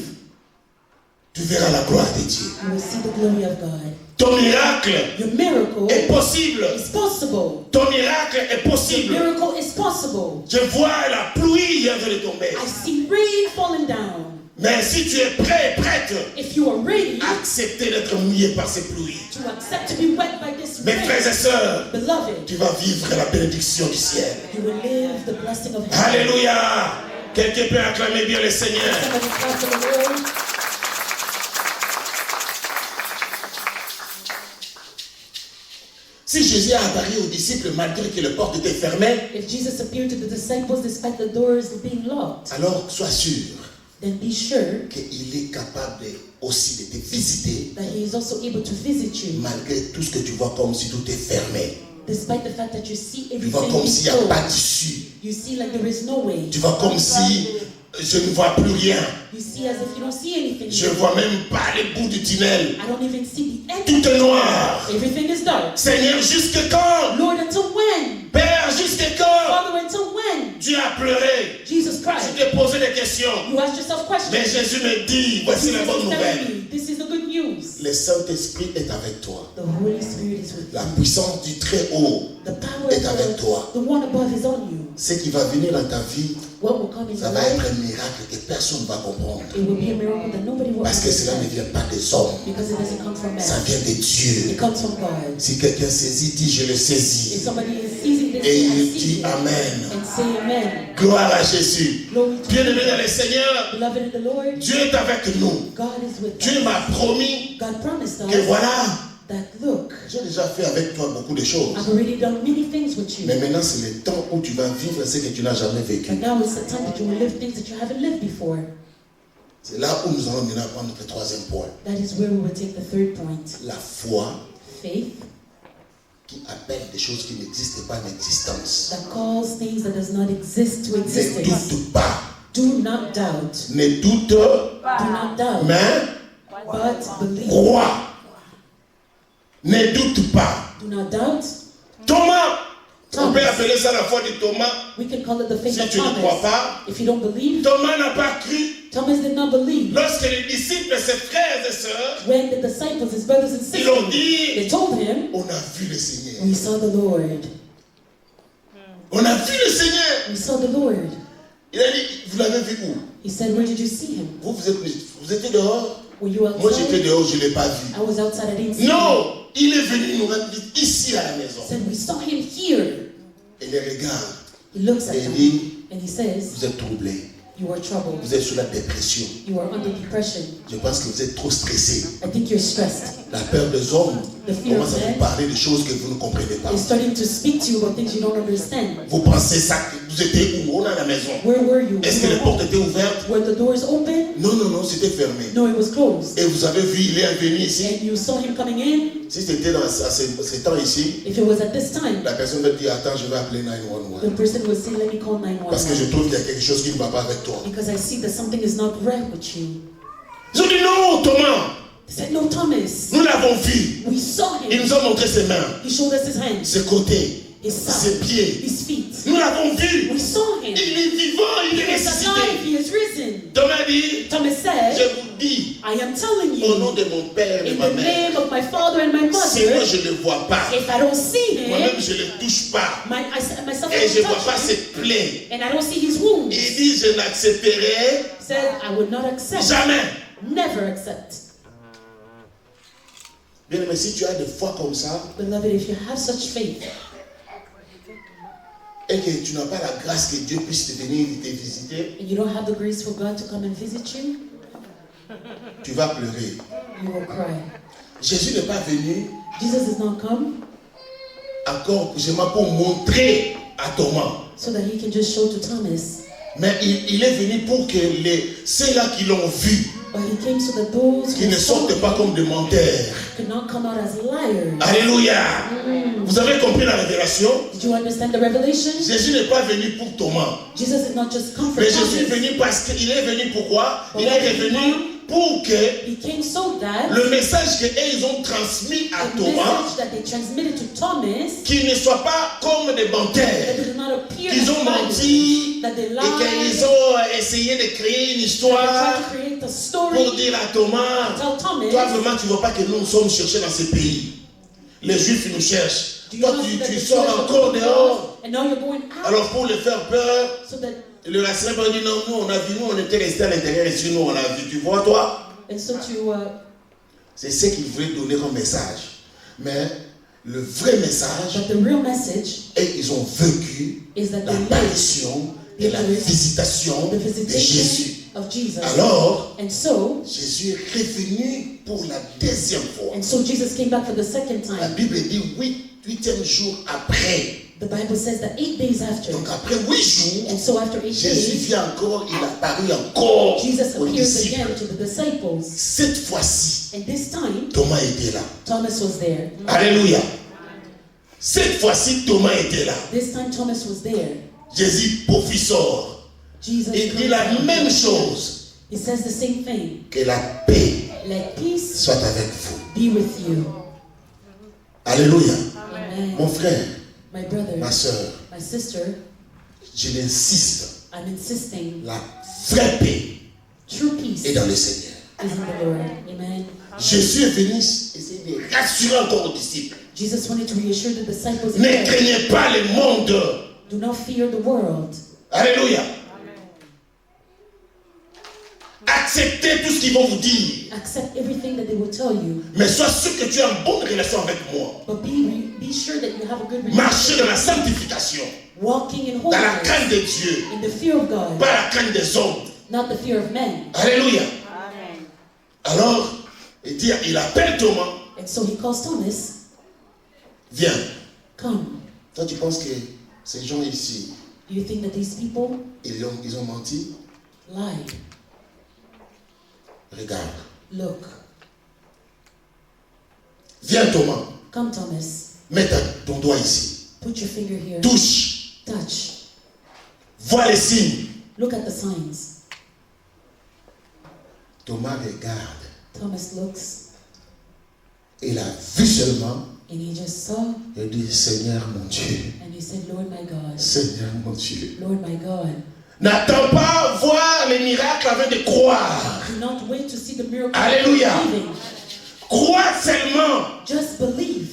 Tu verras la gloire de Dieu. You will see the glory of God. Ton miracle Your miracle est possible. is possible. Ton miracle est Your possible. miracle is possible. Je vois la pluie en train de tomber. I see rain falling down. Mais si tu es prêt et prête, If you are ready accepter d'être mouillé par ces pluies. to accept to be wet by this Mes frères rain, et sœurs, beloved, tu vas vivre la bénédiction du ciel. you will live the blessing of heaven. Alléluia. Quelqu'un peut acclamer bien le Seigneur. Somebody clap for the Lord. Si Jésus a apparu aux disciples malgré que les portes étaient fermées, If Jesus appeared to the disciples despite the doors being locked, alors sois sûr then be sure qu'il est capable aussi de te visiter that he is also able to visit you malgré tout ce que tu vois comme si tout est fermé. despite the fact that you see Tu vois everything comme being s'il n'y a pas closed. d'issue. You see like there is no way. Tu vois comme si je ne vois plus rien. You see as if you don't see anything. Je ne vois même pas les bouts du tunnel. I don't even see the end. Tout est noir. Everything is dark. Seigneur, jusque quand? Lord, until when? Père, jusque quand? Father, until when? Dieu a pleuré. Jesus Tu Christ. t'es posé des questions. You ask yourself questions. Mais Jésus me dit, voici Jesus la bonne is nouvelle. telling me, this is the good news. Le Saint-Esprit est avec toi. The Holy Spirit is with La you. puissance du Très-Haut The power est avec of toi. the one above is on you. Ce qui va venir dans ta vie, What will come in ça your va être life, un miracle que personne ne va comprendre. it will be a miracle that nobody will Parce que cela ne understand. vient pas des hommes. Because it doesn't come from Ça man. vient de Dieu. It comes from God. Si quelqu'un saisit, dit je le If saisis. somebody is seizing this, Et I il see dit it. Amen. And say amen. Gloire à Jésus. Glory to Bien-aimé God. dans le Seigneur, Beloved in the Lord, Dieu est avec nous. God is with Dieu us. m'a promis God promised que us voilà, that, look, j'ai déjà fait avec toi beaucoup de choses. I've already done many things with you. Mais maintenant, c'est le temps où tu vas vivre ce que tu n'as jamais vécu. And now it's the time that you will live things that you haven't lived before. C'est là où nous allons maintenant prendre notre troisième point. That is where we will take the third point. La foi Faith qui appelle des choses qui n'existent pas en existence. that calls things that does not exist to Ne existence. doute pas. Do not doubt. Ne doute, Do not doubt. mais But believe. crois. Ne doute pas. Do not doubt. Thomas, on peut appeler ça la foi de Thomas. We can call it the faith Si of tu ne crois Thomas. pas, If you don't believe, Thomas n'a pas cru. Thomas did not believe. Lorsque les disciples, ses frères et sœurs, When the disciples, his brothers and ils ont sisters, dit, they told him, on a vu le Seigneur. we saw the Lord. On a vu le Seigneur. We saw the Lord. Il a dit, vous l'avez vu où? He said, where did you see him? Vous étiez dehors? Were you Moi j'étais outside? dehors, je ne l'ai pas vu. I was outside, I didn't see him. Non, il est venu nous rendre ici à la maison. He said, we saw him here. Et les regarde. He looks at Et il them dit, and he says, vous êtes troublés. you are troubled. Vous êtes sous la dépression. You are under depression. Je pense que vous êtes trop stressés. I think you're stressed. La peur des hommes The fear commence of à vous man parler de choses que vous ne comprenez pas. is starting to speak to you about things you don't understand. Vous pensez ça, que vous étiez où? On est à la maison. Where were you? Est-ce que les portes étaient ouvertes? Were the doors open? Non, non, non, c'était fermé. No, it was closed. Et vous avez vu, il est venu ici. And you saw him coming in. Si c'était à ces temps ici, If it was at this time, la personne va dire, attends, je vais appeler 911. the person would say, let me call Parce que je 911. trouve qu'il y a quelque chose qui ne va pas avec toi. Because I see that something is not right with you. Ils ont dit, non, Thomas, They said, no, Thomas. nous l'avons vu. We saw Il him. nous a montré ses mains, He showed us his hands, ses côtés, his ses side, pieds. his feet. Nous l'avons vu. We saw him. Il est vivant, il He est is alive. ressuscité. He is risen. Thomas dit, Thomas je said, vous dis, I am telling au nom you, de mon père et de in ma the mère, name of my father and my si moi mother, je ne le vois pas, if I don't see moi-même him, je ne le touche pas, myself et I je ne don't vois pas touch ses him, plaies, and I don't see his wounds, il dit, je n'accepterai said, I would not accept, jamais. never accept. Bien aimé, si tu as des foi comme ça, Beloved, if you have such faith, et que tu n'as pas la grâce que Dieu puisse te venir te visiter, and you don't have the grace for God to come and visit you, tu vas pleurer. you will cry. Jésus n'est pas venu Jesus has not come encore seulement pour montrer à Thomas. so that he can just show to Thomas, Mais il est venu pour que ceux-là qui l'ont vu, but he came so that those qui who ne saw sortent him pas comme des menteurs. could not come out as liars. Alléluia. Vous avez compris la révélation? Did you understand the revelation? Jésus n'est pas venu pour Thomas. Jesus did not just come for Mais Jésus est Thomas. venu parce qu'il est venu pourquoi? Il est revenu pour que He came so that le message qu'ils ont transmis à the Thomas, message that they transmitted to Thomas, qu'il ne soit pas comme des that menteurs, did not appear qu'ils as ont liars, menti that they et lied, qu'ils ont essayé de créer une that histoire they tried to create a pour story, dire à Thomas, tell Thomas, toi vraiment tu ne vois pas que nous sommes cherchés dans ces pays. Les Juifs nous cherchent. do you Toi not see that tu the sors Jews are encore going dehors. out, and now you're going out, Alors pour les faire peur, so that, le racine va dire non, nous on a vu, nous on était restés à l'intérieur et sur nous on a vu. Tu vois toi? and so to, C'est ce qu'il voulait donner comme message. Mais le vrai message, but the real message et ils ont vécu is that they lived l'apparition et la visitation the de visitation Jésus. of Jesus. Alors, And so Jésus est revenu pour la deuxième fois. Jesus came back for the second La time. Bible dit oui, 8e jour après. The Bible says that 8 days after. Donc après 8 jours, And so after 8 Jésus days, vient encore, il apparut encore Jesus aux appears disciples. again to the disciples. Cette fois-ci, And this time, Thomas était là. Thomas was there. Alléluia. Cette fois-ci, Thomas était là. This time Thomas was there. Jésus professeur. Jesus Il dit comes la out. même chose. He says the same thing. Que la paix Let peace soit avec vous. be with you. Alléluia. Amen. Mon frère, My brother, ma soeur, my sister, je l'insiste. I'm insisting, La vraie paix true peace est dans le Seigneur. is in the Lord. Amen. Jésus est venu essayer de rassurer encore aux disciples. Jesus wanted to reassure the disciples Ne again, craignez pas le monde. do not fear the world. Alléluia. Acceptez tout ce qu'ils vont vous dire. Accept everything that they will tell you, Mais sois sûr que tu as une bonne relation avec moi. but be sure that you have a good Marchez relationship. dans la sanctification. Walking in Dans la holiness, crainte de Dieu. in the fear of God, Pas la crainte des hommes. not the fear of men. Alléluia. Amen. Alors, il appelle Thomas. And so he calls Thomas, Viens. come. Toi, tu penses que ces gens ici, Do you think that these people ils ont menti? lied? Regarde. Look, Viens, Thomas. come Thomas, Mets ton doigt ici. put your finger here, Touche. touch, Vois les signes. look at the signs. Thomas regarde. Thomas looks, Il a vu seulement. and he just saw, Il dit, Seigneur mon Dieu. and he said, Lord my God, Seigneur mon Dieu. Lord my God. N'attends pas voir les miracles avant de croire. Do not wait to see the miracle. Alléluia. of believing. Crois seulement. Just believe.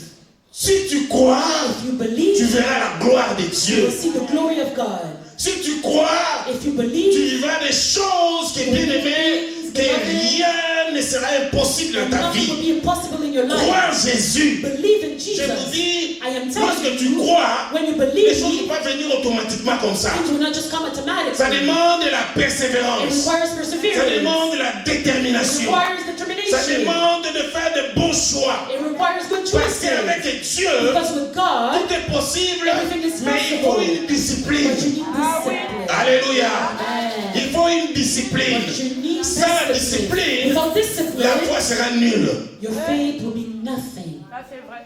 Si tu crois, If you tu believe, verras la gloire de you Dieu. will see the glory of God. Si tu crois, If you tu believe, vivras des choses que bien aimé, que rien ne sera impossible dans ta nothing will vie. be impossible in your Crois life. en Jésus. Believe in Je vous Jesus. dis, I am lorsque telling tu you, crois, when you les believe choses ne me, vont pas venir automatiquement comme ça. things will not just come automatically. Ça demande de la It persévérance. requires Ça perseverance. demande de la It détermination. requires Ça determination. demande de faire de bons choix. It requires good Parce choices. qu'avec Dieu, Because with God, tout est possible, everything is mais il faut possible. une discipline. But you need discipline. Alléluia. Amen. Il faut une discipline. But you need Sans la discipline. discipline, Without la discipline, foi sera nulle. your faith will be nothing. Ça, c'est vrai.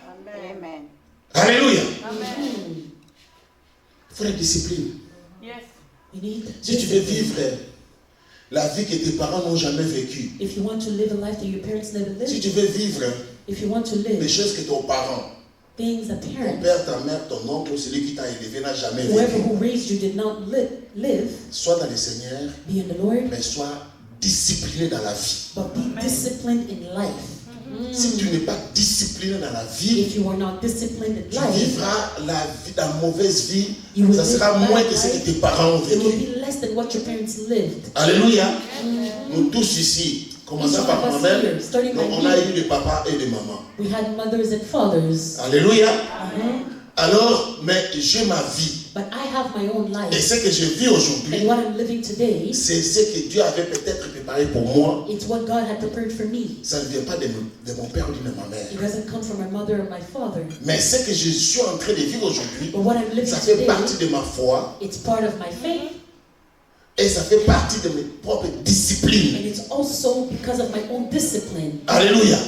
Amen. Alléluia. Amen. Il faut la discipline. Yes. You need Si tu veux discipline. vivre la vie que tes parents n'ont jamais vécue, If you want to live a life that your parents never si lived, tu veux vivre if you want to les live choses que ton parent, things that ton parents, père, ta mère, ton oncle, celui qui t'a élevé n'a jamais whoever vécu, who raised you did not live, sois dans le Seigneur, be in the Lord, mais sois discipliné dans la vie. but be disciplined in life. Si tu n'es pas discipliné dans la vie, If you are not disciplined in tu life, vivras la mauvaise vie. You will Ça sera live moins bad que ce que life. tes parents ont it will vécu. be less than what your parents lived. Alléluia. Nous tous ici, commençons Each par of us moi-même, here, starting by on a me. eu des papas et des mamans. We had mothers and fathers. Alléluia. Uh-huh. Alors, mais j'ai ma vie. But I have my own Et life. ce que je vis aujourd'hui, And what I'm living today, c'est ce que Dieu avait peut-être préparé pour moi. it's what God had prepared for me. Ça ne vient pas de mon père ou de ma mère. It doesn't come from my mother or my father. Mais ce que je suis en train de vivre aujourd'hui, But what I'm living ça fait today, partie de ma foi it's part of my faith, et ça fait partie de mes propres disciplines. and it's also because of my own discipline. Alléluia.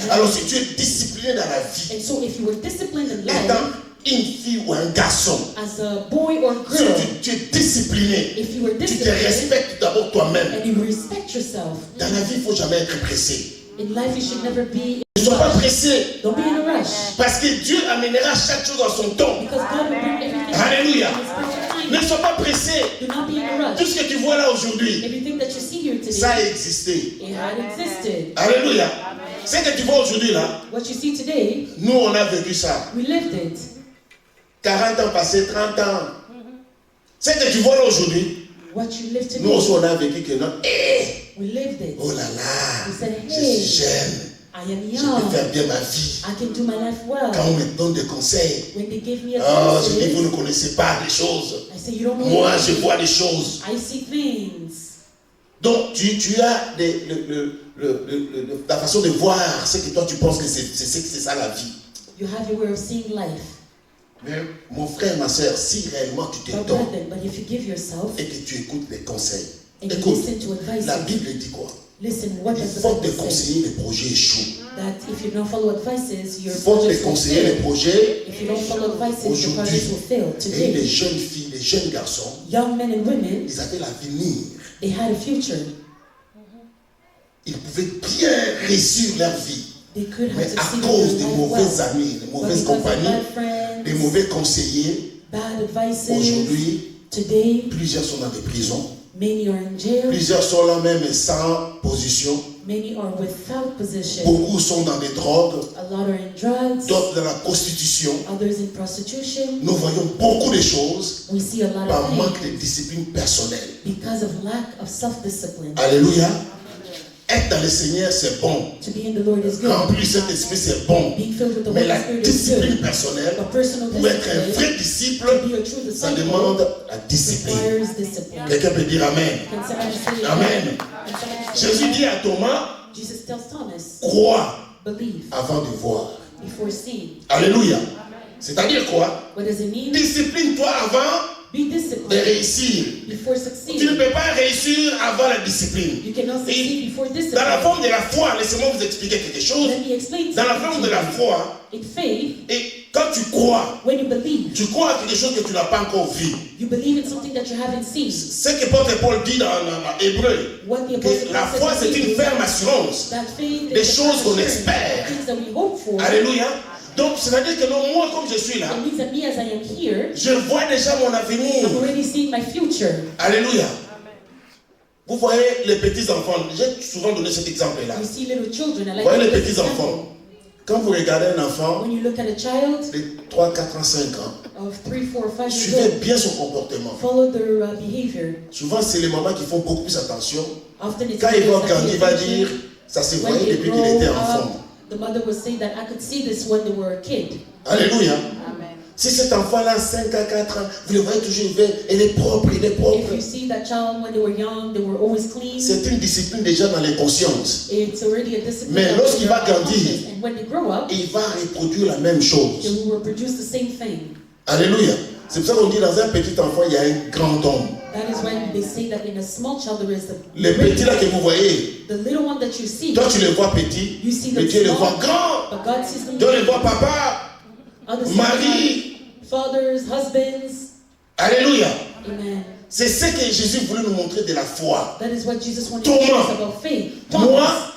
Alors si tu es discipliné dans la vie, And so if you were disciplined in étant life, une fille ou un garçon, as a boy or si girl, tu es discipliné, if you were tu te disciplined respectes d'abord toi-même. and you respect yourself, Dans la vie, il ne faut jamais être pressé. in life you should never be Ne in sois a pas rush. pressé. Don't be in a rush. Parce que Dieu amènera chaque chose en son temps. Because God will bring everything Alléluia. in His perfect Ne time. sois pas pressé. Do not be in a Tout rush. ce que tu vois là aujourd'hui, Everything that you see here ça a today, existé. it had existed. Alléluia. Ce que tu vois aujourd'hui là, What you see today, nous on a vécu ça. we lived it. 40 ans passés, 30 ans. Ce que tu vois là aujourd'hui, What you live nous aussi today, on a vécu que non. we lived it. Oh là là, We said, je suis hey, jeune. I am Je peux young. faire bien ma vie. I can do my life well. Quand on me donne des conseils, When they give me oh, je dis, vous advice, ne connaissez pas les choses. I say, you don't know Moi, what je vois les choses. I see things. Donc, tu as la façon de voir ce que toi tu penses que c'est ça la vie. You have your way of seeing life. Mais mon frère, ma soeur, si réellement tu te But donnes brethren, but if you give yourself et que tu écoutes les conseils, and you écoute, listen to advice, la Bible dit quoi? listen, what does the Faute de Bible say? conseiller, les projets échouent. That if you don't follow advices, your Faute de projects will conseiller, les fail. projets, If you don't follow advices, your aujourd'hui, projects will fail. et les Today, jeunes filles, les jeunes garçons, young men and women, ils avaient l'avenir. they had a future. Ils pouvaient bien réussir leur vie. They could Mais have à succeeded cause in des life mauvais well. amis, des But mauvaises because of compagnies, bad friends, des mauvais conseillers, bad advices, aujourd'hui, today, plusieurs sont dans des prisons. many are in jail, Plusieurs sont là même sans position. many are without position. Beaucoup sont dans des drogues, A lot are in drugs, d'autres dans la prostitution. others in prostitution. Nous voyons beaucoup de choses We see a lot par of things manque de discipline personnelle. because of lack of self-discipline. Alléluia. Être dans le Seigneur, c'est bon. To be in the Lord is good. Remplir cet esprit, c'est bon. Being filled with the Mais Holy la Spirit is discipline good. personnelle, But personal pour être un discipline, vrai disciple, to be a true ça disciple, demande la discipline. requires discipline. Quelqu'un peut dire Amen. Can somebody say Amen. Can somebody say Jésus dit à Thomas, Jesus tells Thomas, crois believe avant de voir. before seeing. Alléluia. C'est-à-dire quoi? What does it mean? Discipline-toi avant Be de disciplined réussir. before Tu ne succeeding. peux pas réussir avant la discipline. You cannot succeed before Dans la discipline. forme de la foi, laissez-moi vous expliquer quelque chose. Let me explain Dans la forme something de to la you. foi, In faith, et quand tu crois, when you believe, tu crois à quelque chose que tu n'as pas encore vu. you believe in something that you haven't seen. Ce que Paul dit dans Hébreu, What the que Apostle la Paul foi says c'est in une Hebrews, ferme assurance that faith des is the choses qu'on assurance, espère. things that we hope for. Alléluia. Donc, c'est-à-dire que non, moi, comme je suis là, It means that me as I am here, je vois déjà mon avenir. I'm already seeing my future. Alléluia. Vous voyez les petits-enfants, j'ai souvent donné cet exemple-là. You see little children, I Vous like voyez to les give this example. petits-enfants. Quand vous regardez un enfant When you look at a child de 3, 4 ans, 5 ans, of 3, 4, 5 years suivez old, bien son comportement. follow their behavior. Souvent, c'est les mamans qui font beaucoup plus attention. Often it's Quand il va mothers that grandir, pay il va attention. dire, ça se When voyait they depuis qu'il était grow enfant. up, the mother will say that I could see this when they were a kid. Alléluia. Amen. Si cet enfant-là, 5 à 4 ans, vous le voyez toujours, il est propre, il est propre. If you see that child when they were young, they were always clean. C'est une discipline déjà dans les consciences. It's already a discipline. Mais that lorsqu'il va they're grandir, conscious. And when they grow up, Il va reproduire la même they chose. will reproduce the same thing. Alléluia. C'est pour ça qu'on dit dans un petit enfant, il y a un grand homme. That is why they say that in a small child there is the Les petits là que vous voyez, the little one that you see. toi tu les vois petits, You see mais them Dieu les small, voit grands. but God sees them Dieu les big. voit papa, Others see Marie. fathers, husbands. Alléluia. Amen. C'est ce que Jésus voulait nous montrer de la foi. That is what Jesus wanted Thomas. to teach us about faith. Moi, Thomas,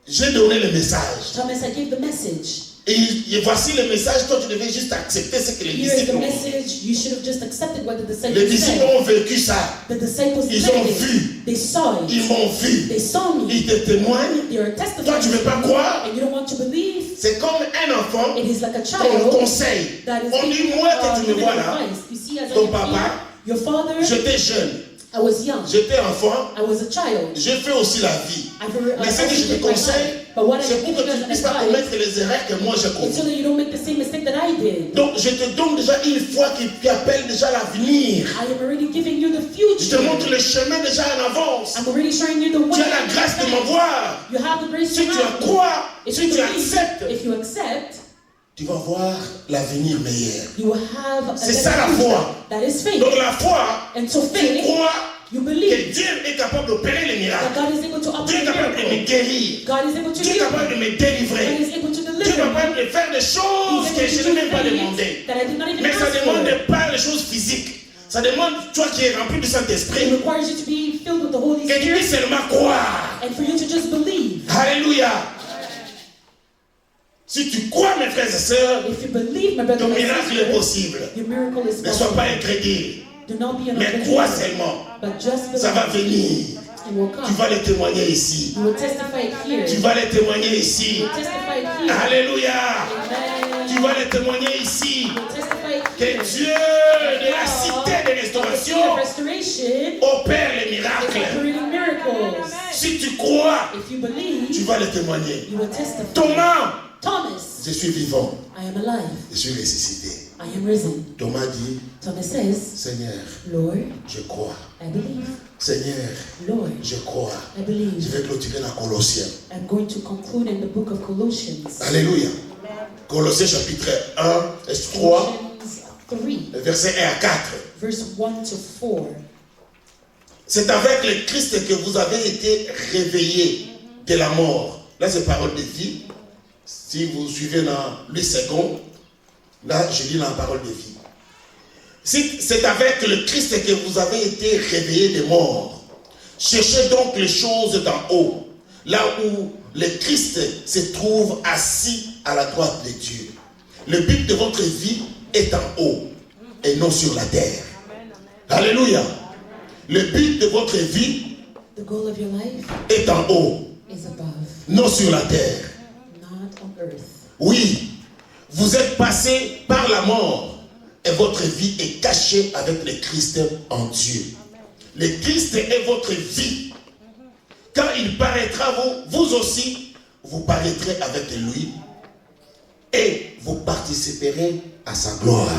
j'ai donné le message. Thomas, I gave the message. Et voici le message, toi tu devais juste accepter ce que les Here is disciples the ont. message. You should have just accepted what the Les disciples disciples said. ont vécu ça. The disciples Ils lived ont it. vu. They saw it. Ils m'ont vu. They saw me. Ils te témoignent. They are Toi testifying. tu ne veux pas croire. And you don't want to believe. C'est comme un enfant It is like a qu'on child conseille. that is On dit, moi que tu me given vois là, advice. You see, as I ton am papa, here, your father, j'étais jeune, I was young. j'étais enfant, I was a child. j'ai fait aussi la vie. Mais ce que je te did my conseille, life. But what I c'est pour que give tu you ne as puisses pas advice, commettre les erreurs que moi j'ai it's so commises. that you don't make the same mistake that I did. Donc je te donne déjà une foi qui appelle déjà l'avenir. I am already giving you the Je te future. montre le chemin déjà en avance. I'm already showing you the way. Tu as la grâce de m'avoir. You have the grace Si to tu have. crois, If si you tu believe, acceptes, if you accept, tu vas voir l'avenir meilleur. you will have a C'est better ça la future. foi. That is faith. Donc la foi, And so tu faith, crois you que believe Dieu est capable d'opérer les that miracles. God is able to Dieu est operate capable de me miracles. guérir. God is able to Dieu est heal capable me. de me God délivrer. is able to Dieu est deliver me. capable de faire des choses He's que able je to n'ai même pas do demandé. things that I did not even Mais ça ask demande for. pas les choses physiques. Ça demande, toi qui es rempli du It Saint-Esprit, requires you to be filled with the Holy que tu Spirit puisses seulement croire. and for you to just believe. Alléluia. Si tu crois, mes frères et sœurs, If you believe, my brother ton and miracle est sister, possible. your miracle is Ne sois pas possible. incrédule, Do not be an mais crois unbeliever, seulement. but just Ça va believe. venir. It will Tu come. vas les témoigner ici. You will testify it here. Tu vas les témoigner ici. You will testify it here. Alléluia. Amen. Tu vas les témoigner ici. You will testify it Que here. Dieu de la cité de The seed restauration of restoration opère les is miracles. operating miracles. Si tu crois, If you tu believe, vas les témoigner. you will testify. Thomas, Thomas, je suis vivant, I am alive. je suis ressuscité. I am risen. Thomas dit, Thomas says, Seigneur, Lord, je crois. I believe. Seigneur, Lord, je crois. I Je believe. vais clôturer la Colossiens. I'm going to conclude in the book of Colossians. Alléluia. Colossiens chapitre 1, verset 3, Colossians 3, verset 1 à 4. verse 1 to 4. C'est avec le Christ que vous avez été réveillés de la mort. Là, c'est parole de vie. Si vous suivez dans le second, là, je lis la parole de vie. C'est avec le Christ que vous avez été réveillés des morts. Cherchez donc les choses d'en haut, là où le Christ se trouve assis à la droite de Dieu. Le but de votre vie est en haut et non sur la terre. Alléluia. Le but de votre vie The goal of your life est en haut, is above, non sur la terre. not on earth. Oui, vous êtes passé par la mort et votre vie est cachée avec le Christ en Dieu. Le Christ est votre vie. Quand il paraîtra, vous aussi, vous paraîtrez avec lui et vous participerez à sa gloire.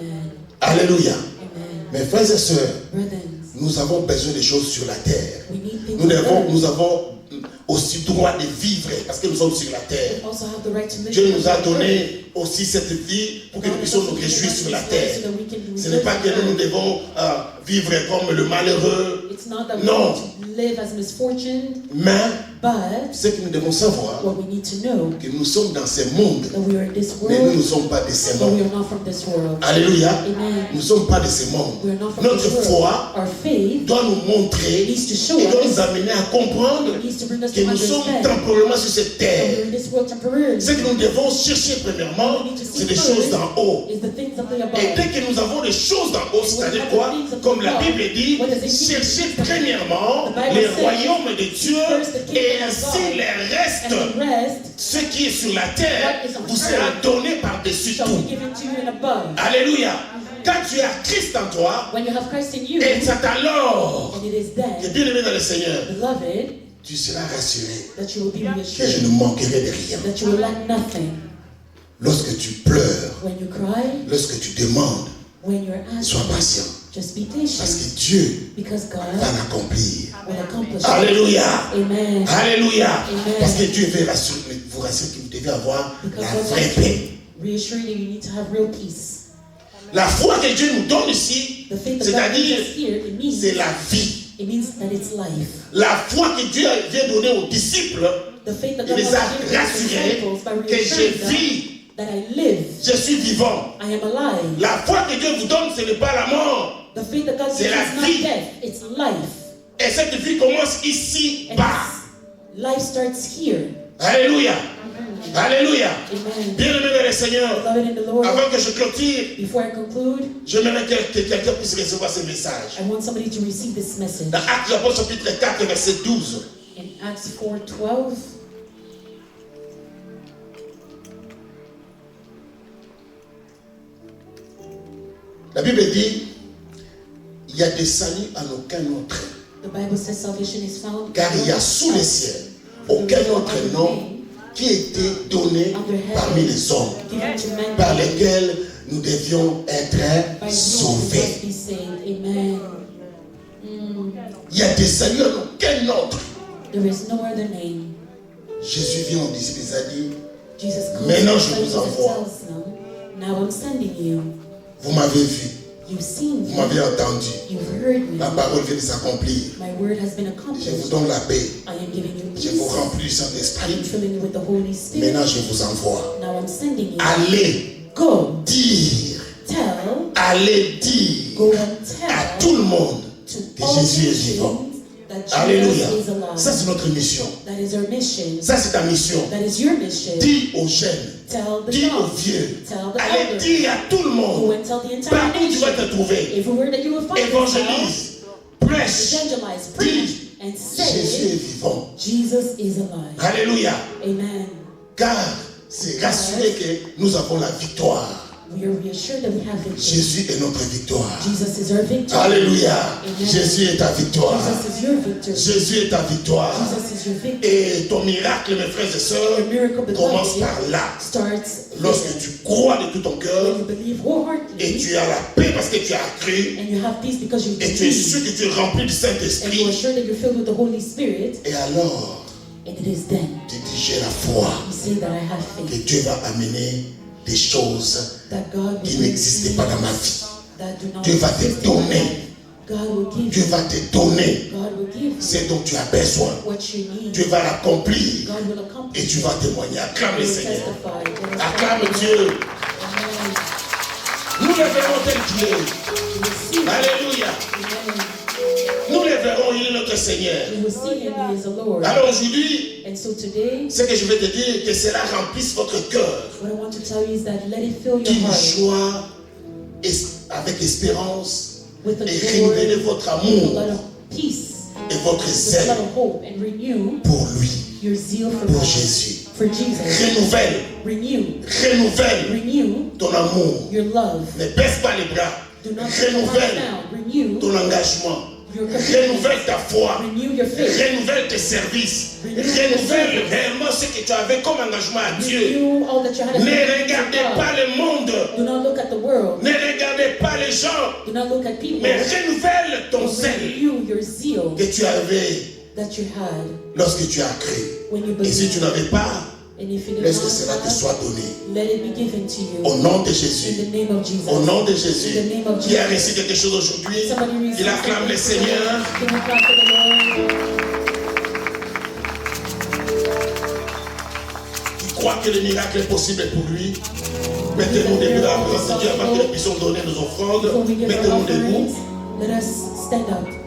Amen. Alléluia. Amen. Mes frères et sœurs, Brethren, nous avons besoin des choses sur la terre. we need things on earth. Nous avons aussi droit de vivre parce que nous sommes sur la terre. We also have the right to live Dieu nous a on earth. donné aussi cette vie pour que nous puissions nous réjouir sur la terre. Ce n'est pas que nous devons vivre comme le malheureux, It's not that we Non. need to live as misfortuned, mais but ce que nous devons savoir, what we need to know que nous sommes dans ce monde, that we are in this mais nous ne world, sommes pas de ce but we monde. are not from this world. Alléluia. Amen. Nous ne sommes pas de ce monde. We are not from Notre this world. foi Our faith doit nous montrer needs to show et doit us, nous amener à comprendre needs to bring us que to nous sommes understand temporairement sur cette that we're terre. in this world temporarily. Ce que nous devons chercher premièrement, c'est des choses d'en haut. Is the things of the Et above. dès que nous avons des choses d'en haut, c'est-à-dire quoi? Comme la Bible dit, cherchez premièrement les royaumes de Dieu et ainsi les And restes, the rest ce qui est sur la terre, vous sera donné par-dessus shall tout. be given to you in above. Alléluia. Quand tu as Christ en toi, When you have Christ in you, et c'est alors and it is que then, bien-aimé dans le Seigneur, beloved, tu seras rassuré that you will be que je reassured, ne manquerai de rien. that you will lack nothing. Lorsque tu pleures, When you cry, lorsque tu demandes, when you're sois asking, patient. just be Parce patient, que Dieu because va God l'accomplir. will accomplish it. Alléluia. Amen. Alléluia. Amen. Parce que Dieu veut vous rassurer que vous devez avoir Because la God vraie wants paix. to reassure you, you need to have real peace. La foi que Dieu nous donne ici, The faith that God gives c'est-à-dire, us here, c'est la vie. it means that it's life. La foi que Dieu vient donner aux disciples, The faith that il God les a wants to give to his rassurés disciples by que je reassuring them vis, that I live, je suis vivant. I am alive. La foi que Dieu vous donne, ce n'est pas la mort. The faith that God C'est gives la is not vie. death, it's life. Et cette vie commence ici And bas. life starts here. Alléluia. Alléluia. Amen. Bien-aimé dans le Seigneur, Beloved in the Lord, avant que je clôture, before I conclude, j'aimerais que quelqu'un puisse recevoir ce message. I want somebody to receive this message. Dans Actes des Apôtres chapitre 4, verset 12. In Acts 4:12, La Bible dit, il y a des saluts en aucun autre. the Bible says salvation is found Car il y a sous les cieux aucun autre nom qui a été donné parmi les hommes given to men par lesquels nous devions être by whom we sauvés. must be saved. Amen. Il y a des saluts en aucun autre. There is no other name. Jésus vient aux disciples et a dit, Jesus calls Maintenant, his je vous disciples and envoie. tells them, now I'm sending you. vous m'avez vu, You've seen vous me. m'avez entendu. You've heard me. La parole vient de s'accomplir. My word has been Je vous accomplished. donne la paix. I am giving you Je vous peace. remplis du I am Saint-Esprit. filling you with the Holy Spirit. Maintenant, je vous envoie. Now I'm sending you. Allez Go, dire, tell, allez dire go and à tell tout le monde to que all Jésus est vivant. nations that Alléluia. Jesus is alive. Ça, c'est notre mission. That is our mission. Ça, c'est ta mission. That is your mission. Dis aux jeunes, Tell the dis aux young. vieux, Tell the allez elder. dire à tout le Go monde. and tell the entire Partout où tu vas nation. te trouver, Everywhere that you will find yourself, évangélise, prêche, evangelize, preach, and Jésus say, est vivant. Jesus is alive. Alléluia. Amen. Car c'est rassuré que nous avons la victoire. We are reassured that we have victory. Jésus est notre victoire. Jesus is our victory. Alléluia. Amen. Jésus est ta victoire. Jesus is your victory. Jésus est ta victoire. Jesus is your victory. Et ton miracle, mes frères et sœurs, Your miracle, commence beloved, par là. starts Lorsque here. tu crois de tout ton When cœur you believe et wholeheartedly tu as la paix parce que tu as cru and you have peace because you et tu es sûr believe que tu es rempli du and you are Saint-Esprit. sure that you're filled with the Holy Spirit, Et alors, and it is then tu dis j'ai la foi. you say that I have que faith Dieu va amener des choses that God qui will n'existaient pas dans ma vie. that do not Dieu va te exist in my donner. life. God will give Dieu you. va te donner God will give you ce dont tu as besoin. what you need. Dieu va l'accomplir God will et accomplish. tu vas témoigner. Acclame le You will Seigneur. testify. You will Acclame testify. Dieu. Amen. Nous le verrons tel qu'il est. You will see him. Alléluia. Amen. Nous le verrons, il est notre Seigneur. You will see him. He is the Lord. Alors aujourd'hui, And so today, ce que je vais te dire, que cela remplisse votre cœur what I want to tell you is that let it fill your d'une heart joie avec espérance with a et joy, renouveler votre with a amour lot of peace, et votre with a zèle lot of hope, and renew pour lui, your zeal for pour God, Jésus. for Jesus. Renouvelle Renew ton amour. your love. Ne baisse pas les bras. Do not put your heart Renouvelle down. Renew ton engagement. your commitment. Renouvelle ta foi. Renew your faith. Renouvelle tes services. Renouvelle réellement ce que tu avais comme engagement à Dieu. Renew all that you had as Ne commitment to regardez God. pas le monde. Do not look at the world. Ne regardez pas les gens. Do not look at people. Mais renouvelle ton But zèle renew your zeal que tu avais that you had lorsque tu as cru. when you Et si tu believed. n'avais pas, And if you did laisse que not cela te have, soit donné. let it be given to you. Au nom de In Jésus. the name of Jesus. Au nom de Jésus. In the name of Qui a Jesus. reçu quelque chose aujourd'hui? Somebody receive Il acclame le something. Seigneur. Can we clap for the Lord? Qui croit que le miracle est possible pour lui. Mettez-nous debout dans la présence de Dieu avant que nous puissions donner nos offrandes. Before we give our Mettez-nous debout. offerings, let us stand up.